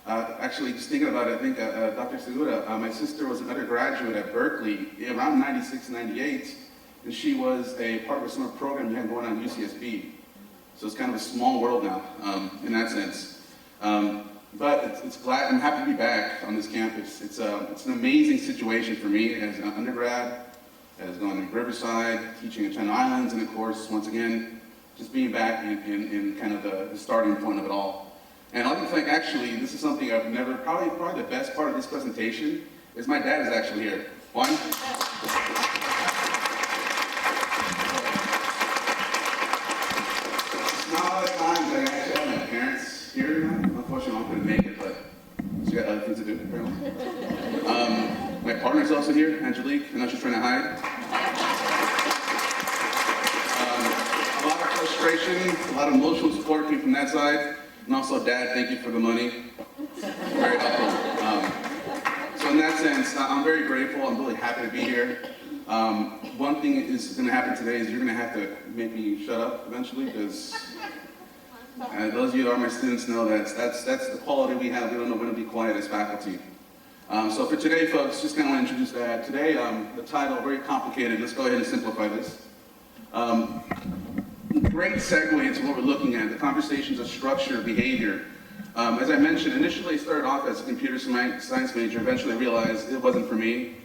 Actually, just thinking about it, I think Dr. Segura, my sister was an undergraduate at Berkeley around 96, 98, and she was a part of a summer program you had going on at UCSB. So it's kind of a small world now, in that sense. But I'm happy to be back on this campus. It's an amazing situation for me as an undergrad, as going to Riverside, teaching at Channel Islands, and of course, once again, just being back in kind of the starting point of it all. And I like to think, actually, this is something I've never, probably the best part of this presentation is my dad is actually here. Juan? It's not all the time that I actually have my parents here. Unfortunately, I couldn't make it, but she got other things to do, apparently. My partner's also here, Angelique. I know she's trying to hide. A lot of frustration, a lot of emotional support came from that side. And also, Dad, thank you for the money. Very helpful. So in that sense, I'm very grateful. I'm really happy to be here. One thing is going to happen today is you're going to have to make me shut up eventually, because those of you that are my students know that's the quality we have. We don't know when to be quiet as faculty. So for today, folks, just kind of want to introduce that. Today, the title, very complicated. Let's go ahead and simplify this. Great segue into what we're looking at, the conversations of structure, behavior. As I mentioned, initially I started off as a computer science major, eventually I realized it wasn't for me.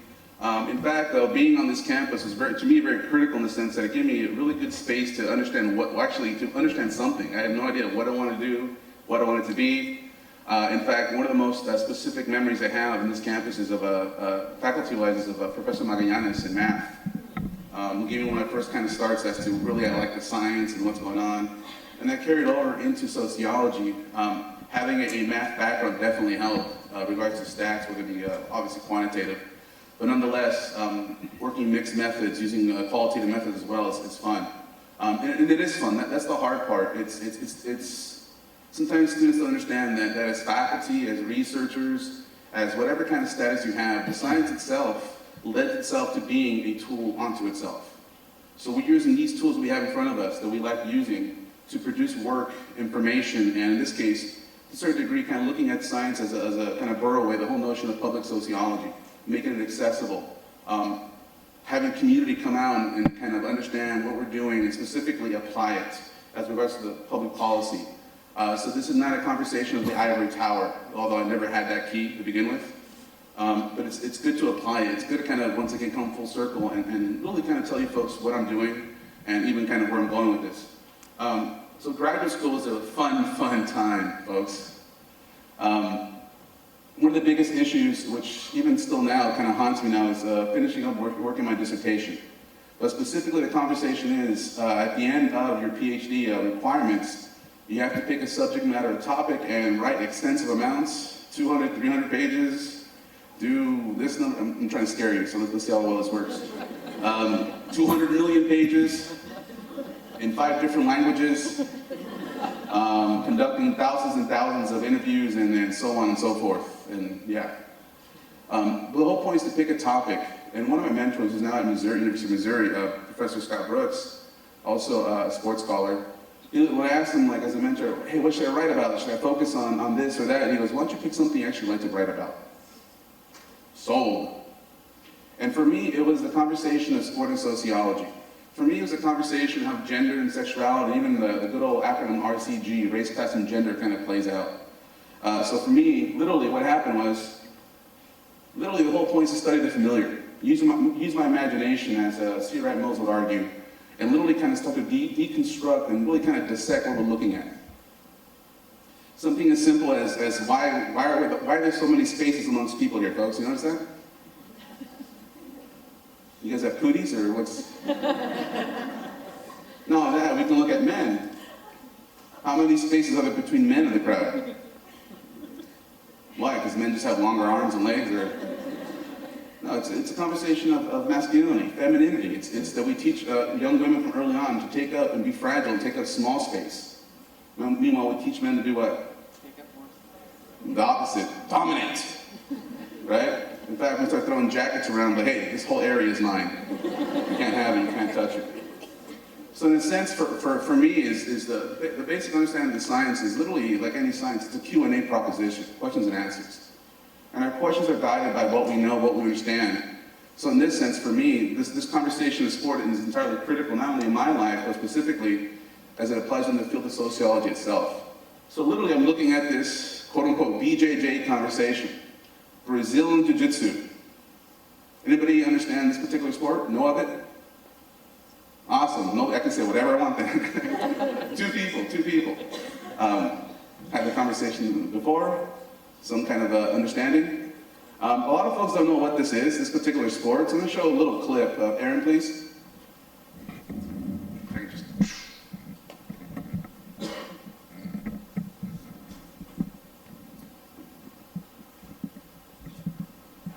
In fact, though, being on this campus was to me very critical in the sense that it gave me a really good space to understand to understand something. I had no idea what I wanted to do, what I wanted to be. In fact, one of the most specific memories I have in this campus is of faculty-wise, is of Professor Magallanes in math. He gave me one of my first kind of starts as to really I like the science and what's going on. And that carried over into sociology. having a math background definitely helped, regards to stats, whether it be obviously quantitative. But nonetheless, working mixed methods, using qualitative methods as well is fun. And it is fun. That's the hard part. Sometimes students don't understand that as faculty, as researchers, as whatever kind of status you have, the science itself lends itself to being a tool unto itself. So we're using these tools we have in front of us that we like using to produce work, information, and in this case, to a certain degree, kind of looking at science as a kind of burrow way, the whole notion of public sociology, making it accessible, having community come out and kind of understand what we're doing and specifically apply it as regards to the public policy. So this is not a conversation of the ivory tower, although I never had that key to begin with. But it's good to apply it. It's good to kind of, once again, come full circle and really kind of tell you folks what I'm doing and even kind of where I'm going with this. So graduate school is a fun time, folks. One of the biggest issues, which even still now kind of haunts me now, is finishing up working my dissertation. But specifically, the conversation is, at the end of your PhD requirements, you have to pick a subject matter, a topic, and write extensive amounts, 200, 300 pages, do this number. I'm trying to scare you, so let's see how well this works. 200 million pages in 5 different languages, conducting thousands and thousands of interviews, and so on and so forth. And yeah. But the whole point is to pick a topic. And one of my mentors is now at University of Missouri, Professor Scott Brooks, also a sports scholar. When I asked him, like, as a mentor, hey, what should I write about? Should I focus on this or that? And he goes, why don't you pick something you actually like to write about? Sold. And for me, it was the conversation of sport and sociology. For me, it was a conversation of how gender and sexuality, even the good old acronym RCG, race, class, and gender, kind of plays out. So for me, literally what happened was, literally the whole point is to study the familiar. Use my imagination, as C. Wright Mills would argue, and literally kind of start to deconstruct and really kind of dissect what we're looking at. Something as simple as why are there so many spaces amongst people here, folks? You notice that? You guys have cooties, or what's? No, that we can look at men. How many spaces are there between men in the crowd? Why? Because men just have longer arms and legs, or? No, it's a conversation of masculinity, femininity. It's that we teach young women from early on to take up and be fragile and take up small space. Meanwhile, we teach men to do what? Take up more. The opposite, dominate, right? In fact, we start throwing jackets around, but hey, this whole area is mine. You can't have it, you can't touch it. So in a sense, for me, is the basic understanding of the science is literally, like any science, it's a Q&A proposition, questions and answers. And our questions are guided by what we know, what we understand. So in this sense, for me, this conversation of sport is entirely critical, not only in my life, but specifically as it applies in the field of sociology itself. So literally, I'm looking at this quote-unquote BJJ conversation, Brazilian Jiu-Jitsu. Anybody understand this particular sport? Know of it? Awesome. No, I can say whatever I want then. Two people. Had the conversation before. Some kind of understanding. A lot of folks don't know what this is, this particular sport. So I'm going to show a little clip. Aaron, please.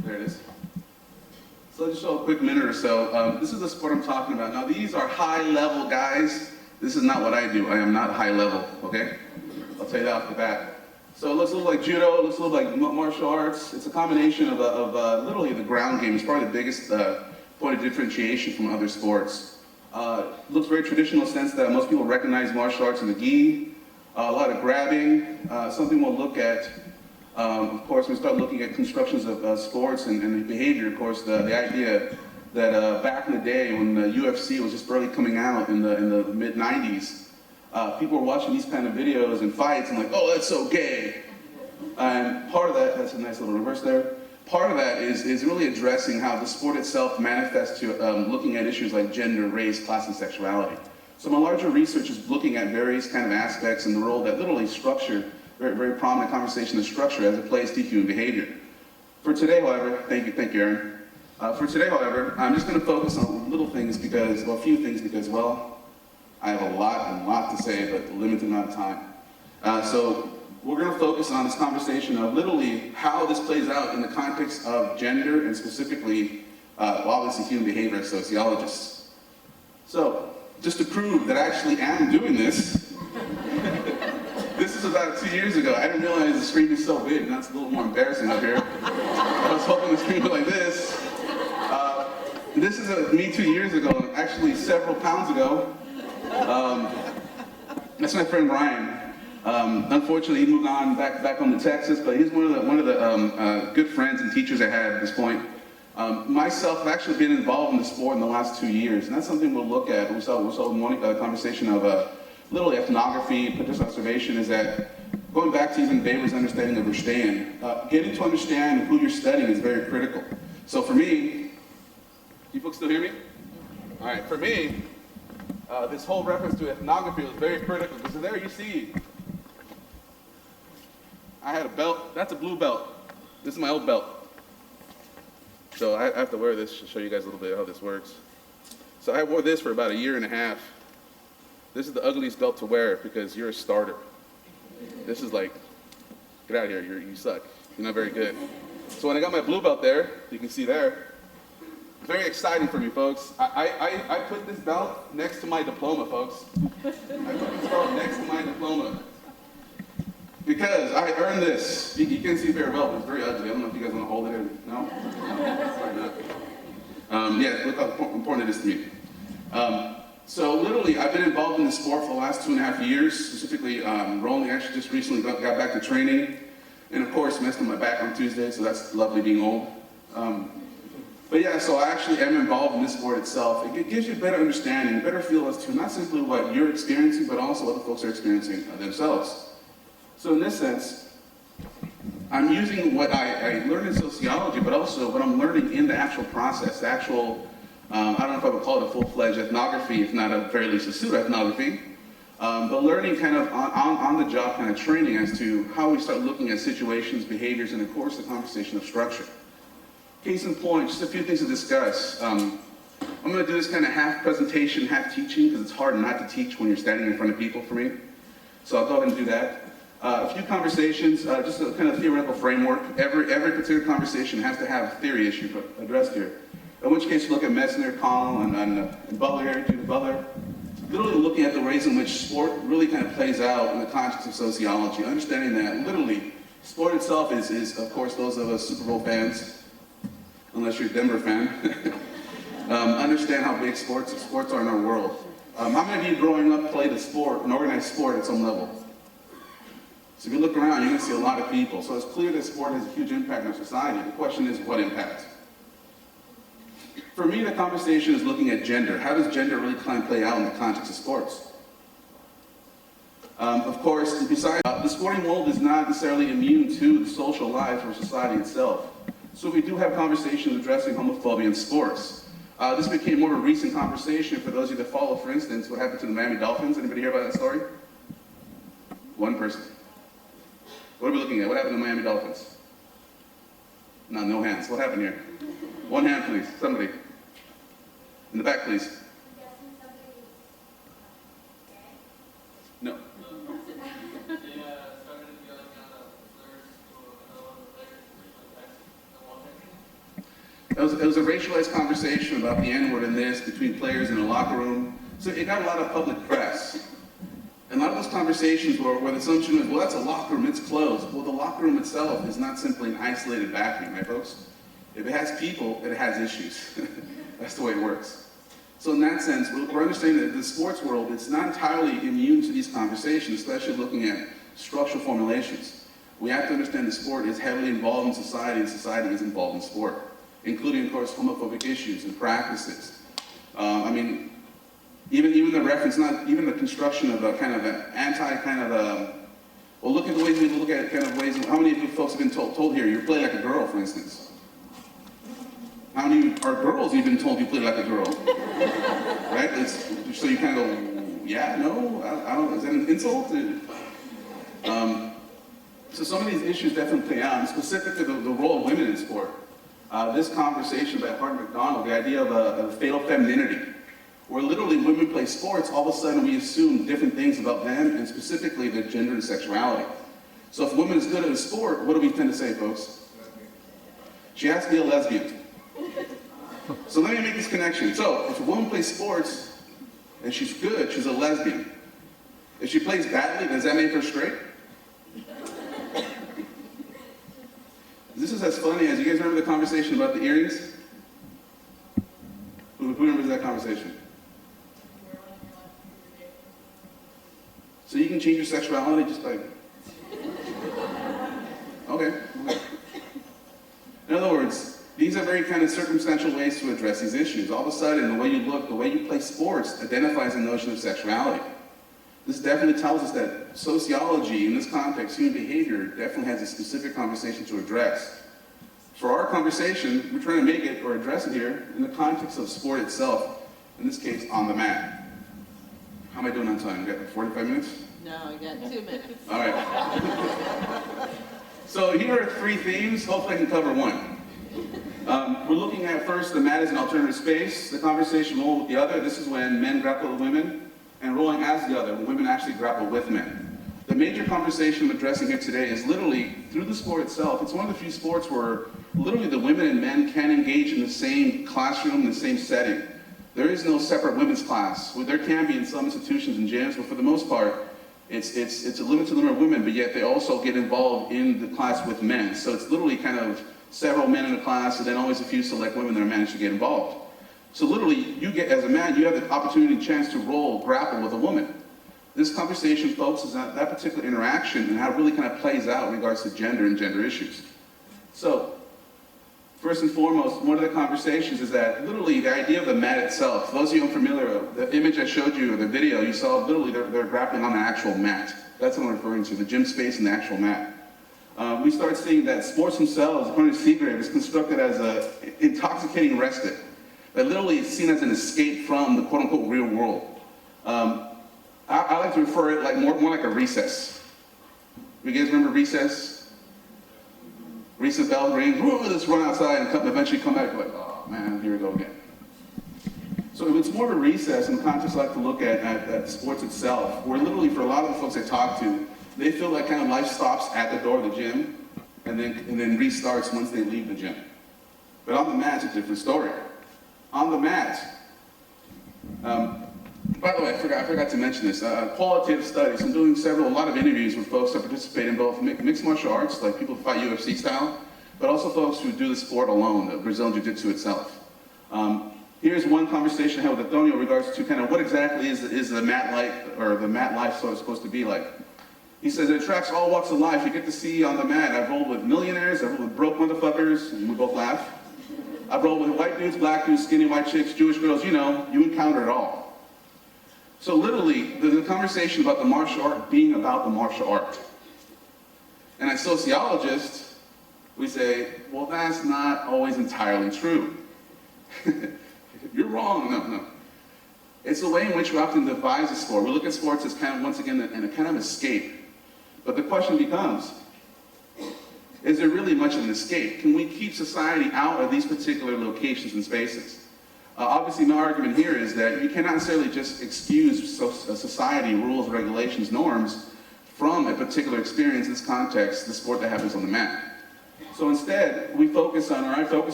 There it is. So I'll just show a quick minute or so. This is the sport I'm talking about. Now these are high-level guys. This is not what I do. I am not high level, okay? I'll tell you that off the bat. So it looks a little like judo, it looks a little like martial arts. It's a combination of literally the ground game. It's probably the biggest point of differentiation from other sports. Looks very traditional in the sense that most people recognize martial arts in the gi. A lot of grabbing. Something we'll look at, of course, we start looking at constructions of sports and behavior. Of course, the idea that back in the day when the UFC was just barely coming out in the mid-90s, people were watching these kind of videos and fights and like, oh, that's so gay. And part of that, that's a nice little reverse there. Part of that is really addressing how the sport itself manifests to looking at issues like gender, race, class, and sexuality. So my larger research is looking at various kind of aspects and the role that literally structure, very prominent conversation of structure as it plays to human behavior. For today, however, thank you, Aaron. For today, however, I'm just going to focus on little things because, well, a few things because, well, I have a lot to say, but a limited amount of time. So we're going to focus on this conversation of literally how this plays out in the context of gender and specifically, obviously, human behavior as sociologists. So, just to prove that I actually am doing this, this is about 2 years ago. I didn't realize the screen is so big, and that's a little more embarrassing up here. I was hoping the screen was like this. This is me 2 years ago, actually several pounds ago. That's my friend Ryan. Unfortunately, he moved on back home to Texas, but he's one of the good friends and teachers I had at this point. Myself, I've actually been involved in the sport in the last 2 years, and that's something we'll look at. We saw in one conversation of literally ethnography, participant observation, is that going back to even Weber's understanding of Verstehen, getting to understand who you're studying is very critical. So for me, you folks still hear me? All right, for me, this whole reference to ethnography was very critical, because there you see, I had a belt. That's a blue belt. This is my old belt. So I have to wear this to show you guys a little bit how this works. So I wore this for about 1.5 years. This is the ugliest belt to wear because you're a starter. This is like, get out of here, you suck. You're not very good. So when I got my blue belt there, you can see there, very exciting for me, folks. I put this belt next to my diploma, folks. I put this belt next to my diploma. Because I earned this. You can't see very well, but it's very ugly. I don't know if you guys want to hold it in. No? Probably not. Yeah, look how important it is to me. So literally, I've been involved in the sport for the last 2.5 years, specifically rolling. Actually, just recently got back to training. And of course, messed up my back on Tuesday, so that's lovely being old. But yeah, so I actually am involved in this sport itself. It gives you a better understanding, a better feel as to not simply what you're experiencing, but also what the folks are experiencing themselves. So in this sense, I'm using what I learned in sociology, but also what I'm learning in the actual process, the actual, I don't know if I would call it a full-fledged ethnography, if not at very least a pseudo-ethnography, but learning kind of on-the-job kind of training as to how we start looking at situations, behaviors, and of course the conversation of structure. Case in point, just a few things to discuss. I'm going to do this kind of half presentation, half teaching, because it's hard not to teach when you're standing in front of people for me. So I'll go ahead and do that. A few conversations, just a kind of theoretical framework. Every particular conversation has to have a theory issue addressed here. In which case, you look at Messner, Connell, and Butler here, Judith Butler. Literally looking at the ways in which sport really kind of plays out in the context of sociology. Understanding that literally, sport itself is of course, those of us Super Bowl fans, unless you're a Denver fan, understand how big sports are in our world. How many of you growing up played a sport, an organized sport at some level? So if you look around, you're going to see a lot of people. So it's clear that sport has a huge impact on our society. The question is, what impact? For me, the conversation is looking at gender. How does gender really play out in the context of sports? Of course, besides, the sporting world is not necessarily immune to the social life or society itself. So we do have conversations addressing homophobia in sports. This became more of a recent conversation for those of you that follow, for instance, what happened to the Miami Dolphins. Anybody hear about that story? One person. What are we looking at? What happened to the Miami Dolphins? No hands. What happened here? One hand, please. Somebody. In the back, please. No. It was a racialized conversation about the N-word in this between players in a locker room. So it got a lot of public press. And a lot of those conversations where the assumption was, well, that's a locker room, it's closed. Well, the locker room itself is not simply an isolated vacuum, right, folks? If it has people, it has issues. That's the way it works. So in that sense, we're understanding that the sports world, it's not entirely immune to these conversations, especially looking at structural formulations. We have to understand the sport is heavily involved in society, and society is involved in sport, including, of course, homophobic issues and practices. I mean, even the reference, not even the construction of a kind of an well, look at the ways we look at kind of ways. How many of you folks have been told here you play like a girl, for instance? How many are girls you've been told you play like a girl? Right? So you kind of go, yeah, no, I don't. Is that an insult? So some of these issues definitely play out, and specifically the role of women in sport. This conversation by Hart McDonald, the idea of a fatal femininity, where literally women play sports, all of a sudden we assume different things about them, and specifically their gender and sexuality. So if a woman is good at a sport, what do we tend to say, folks? She has to be a lesbian. So let me make this connection. So if a woman plays sports and she's good, she's a lesbian. If she plays badly, does that make her straight? This is as funny as, you guys remember the conversation about the earrings? Who remembers that conversation? So you can change your sexuality just by... Okay. In other words, these are very kind of circumstantial ways to address these issues. All of a sudden, the way you look, the way you play sports identifies the notion of sexuality. This definitely tells us that sociology, in this context, human behavior, definitely has a specific conversation to address. For our conversation, we're trying to make it or address it here in the context of sport itself, in this case, on the mat. How am I doing on time? We got 45 minutes? No, you got 2 minutes. All right. So here are 3 themes. Hopefully I can cover one. We're looking at first the mat as an alternative space, the conversation role with the other. This is when men grapple with women, and rolling as the other, when women actually grapple with men. The major conversation I'm addressing here today is literally through the sport itself. It's one of the few sports where literally the women and men can engage in the same classroom, in the same setting. There is no separate women's class. Well, there can be in some institutions and gyms, but for the most part, it's a limited number of women, but yet they also get involved in the class with men. So it's literally kind of several men in the class, and then always a few select women that are managed to get involved. So literally, you get, as a man, you have the opportunity and chance to grapple with a woman. This conversation focuses on that particular interaction and how it really kind of plays out in regards to gender and gender issues. So, first and foremost, one of the conversations is that literally the idea of the mat itself, for those of you unfamiliar, the image I showed you, or the video, you saw literally they're grappling on the actual mat. That's what I'm referring to, the gym space and the actual mat. We start seeing that sports themselves, according to Seagrave, is constructed as an intoxicating respite. That literally is seen as an escape from the quote-unquote real world. I like to refer it like more like a recess. You guys remember recess? Recess bell rings, let's run outside and eventually come back like, oh man, here we go again. So it's more of a recess in the context I like to look at sports itself, where literally for a lot of the folks I talk to, they feel like kind of life stops at the door of the gym and then restarts once they leave the gym. But on the mat, it's a different story. On the mat, by the way, I forgot to mention this, qualitative studies. I'm doing a lot of interviews with folks that participate in both mixed martial arts, like people who fight UFC style, but also folks who do the sport alone, the Brazilian Jiu-Jitsu itself. Here's one conversation I had with Antonio in regards to kind of what exactly is the mat life, or the mat life sort of supposed to be like. He says it attracts all walks of life. You get to see on the mat, I've rolled with millionaires, I've rolled with broke motherfuckers, and we both laugh. I've rolled with white dudes, black dudes, skinny white chicks, Jewish girls, you encounter it all. So literally, there's a conversation about the martial art being about the martial art. And as sociologists, we say, well, that's not always entirely true. You're wrong, no. It's the way in which we often devise a sport. We look at sports as kind of, once again, a kind of escape. But the question becomes, is there really much of an escape? Can we keep society out of these particular locations and spaces? Obviously, my argument here is that you cannot necessarily just excuse society, rules, regulations, norms from a particular experience, in this context, the sport that happens on the mat. So instead, I focus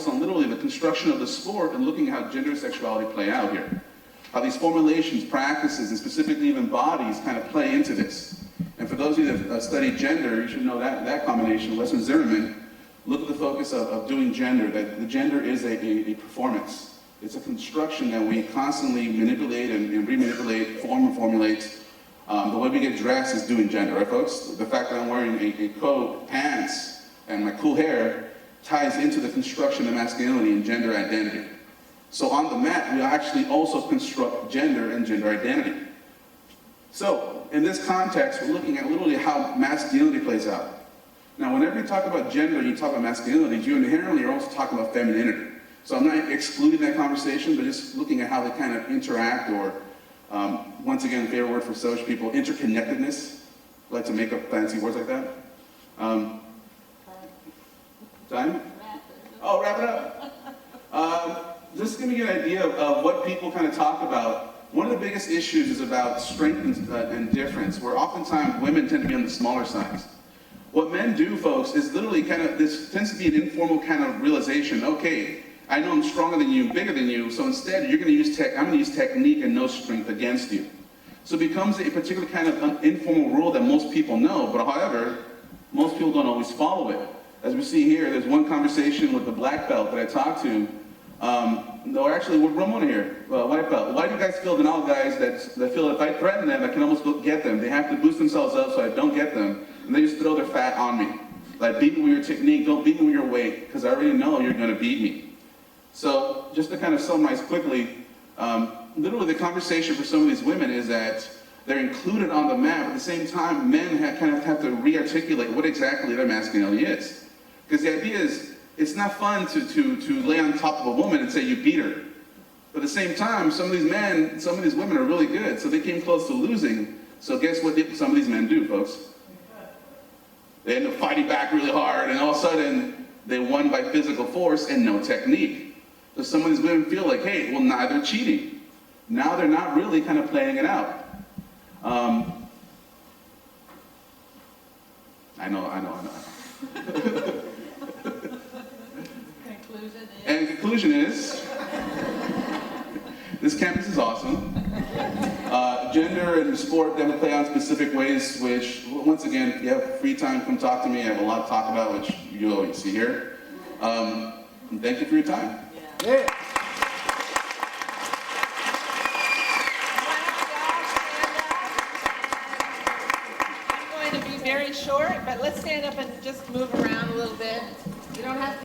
on literally the construction of the sport and looking at how gender and sexuality play out here. How these formulations, practices, and specifically even bodies kind of play into this. And for those of you that study gender, you should know that combination. Weston Zimmerman, look at the focus of doing gender, that the gender is a performance. It's a construction that we constantly manipulate and re-manipulate, form and formulate. The way we get dressed is doing gender, right folks? The fact that I'm wearing a coat, pants, and my cool hair ties into the construction of masculinity and gender identity. So on the mat, we actually also construct gender and gender identity. So in this context, we're looking at literally how masculinity plays out. Now, whenever you talk about gender and you talk about masculinity, you inherently are also talking about femininity. So I'm not excluding that conversation, but just looking at how they kind of interact, or once again, favorite word for social people, interconnectedness. I like to make up fancy words like that. Time? Oh, wrap it up. Just to give you an idea of what people kind of talk about, one of the biggest issues is about strength and difference, where oftentimes women tend to be on the smaller sides. What men do, folks, is literally kind of, this tends to be an informal kind of realization. Okay, I know I'm stronger than you, bigger than you, so instead you're going to use I'm going to use technique and no strength against you. So it becomes a particular kind of informal rule that most people know, but however, most people don't always follow it. As we see here, there's one conversation with the black belt that I talked to. No, actually, with Ramona here, white belt. Why do you guys feel that all guys that feel if I threaten them, I can almost get them? They have to boost themselves up so I don't get them, and they just throw their fat on me. Like, beat me with your technique, don't beat me with your weight, because I already know you're going to beat me. So, just to kind of summarize quickly, literally the conversation for some of these women is that they're included on the map, at the same time, men kind of have to re-articulate what exactly their masculinity is. Because the idea is, it's not fun to lay on top of a woman and say you beat her. But at the same time, some of these men, some of these women are really good, so they came close to losing. So guess what some of these men do, folks? They end up fighting back really hard, and all of a sudden, they won by physical force and no technique. So some of these women feel like, hey, well, now they're cheating. Now they're not really kind of playing it out. I know. And the conclusion is, this campus is awesome. Gender and sport definitely play out in specific ways, which, once again, if you have free time, come talk to me. I have a lot to talk about, which you'll always see here. And thank you for your time. Yeah. I'm going to be very short, but let's stand up and just move around a little bit. You don't have to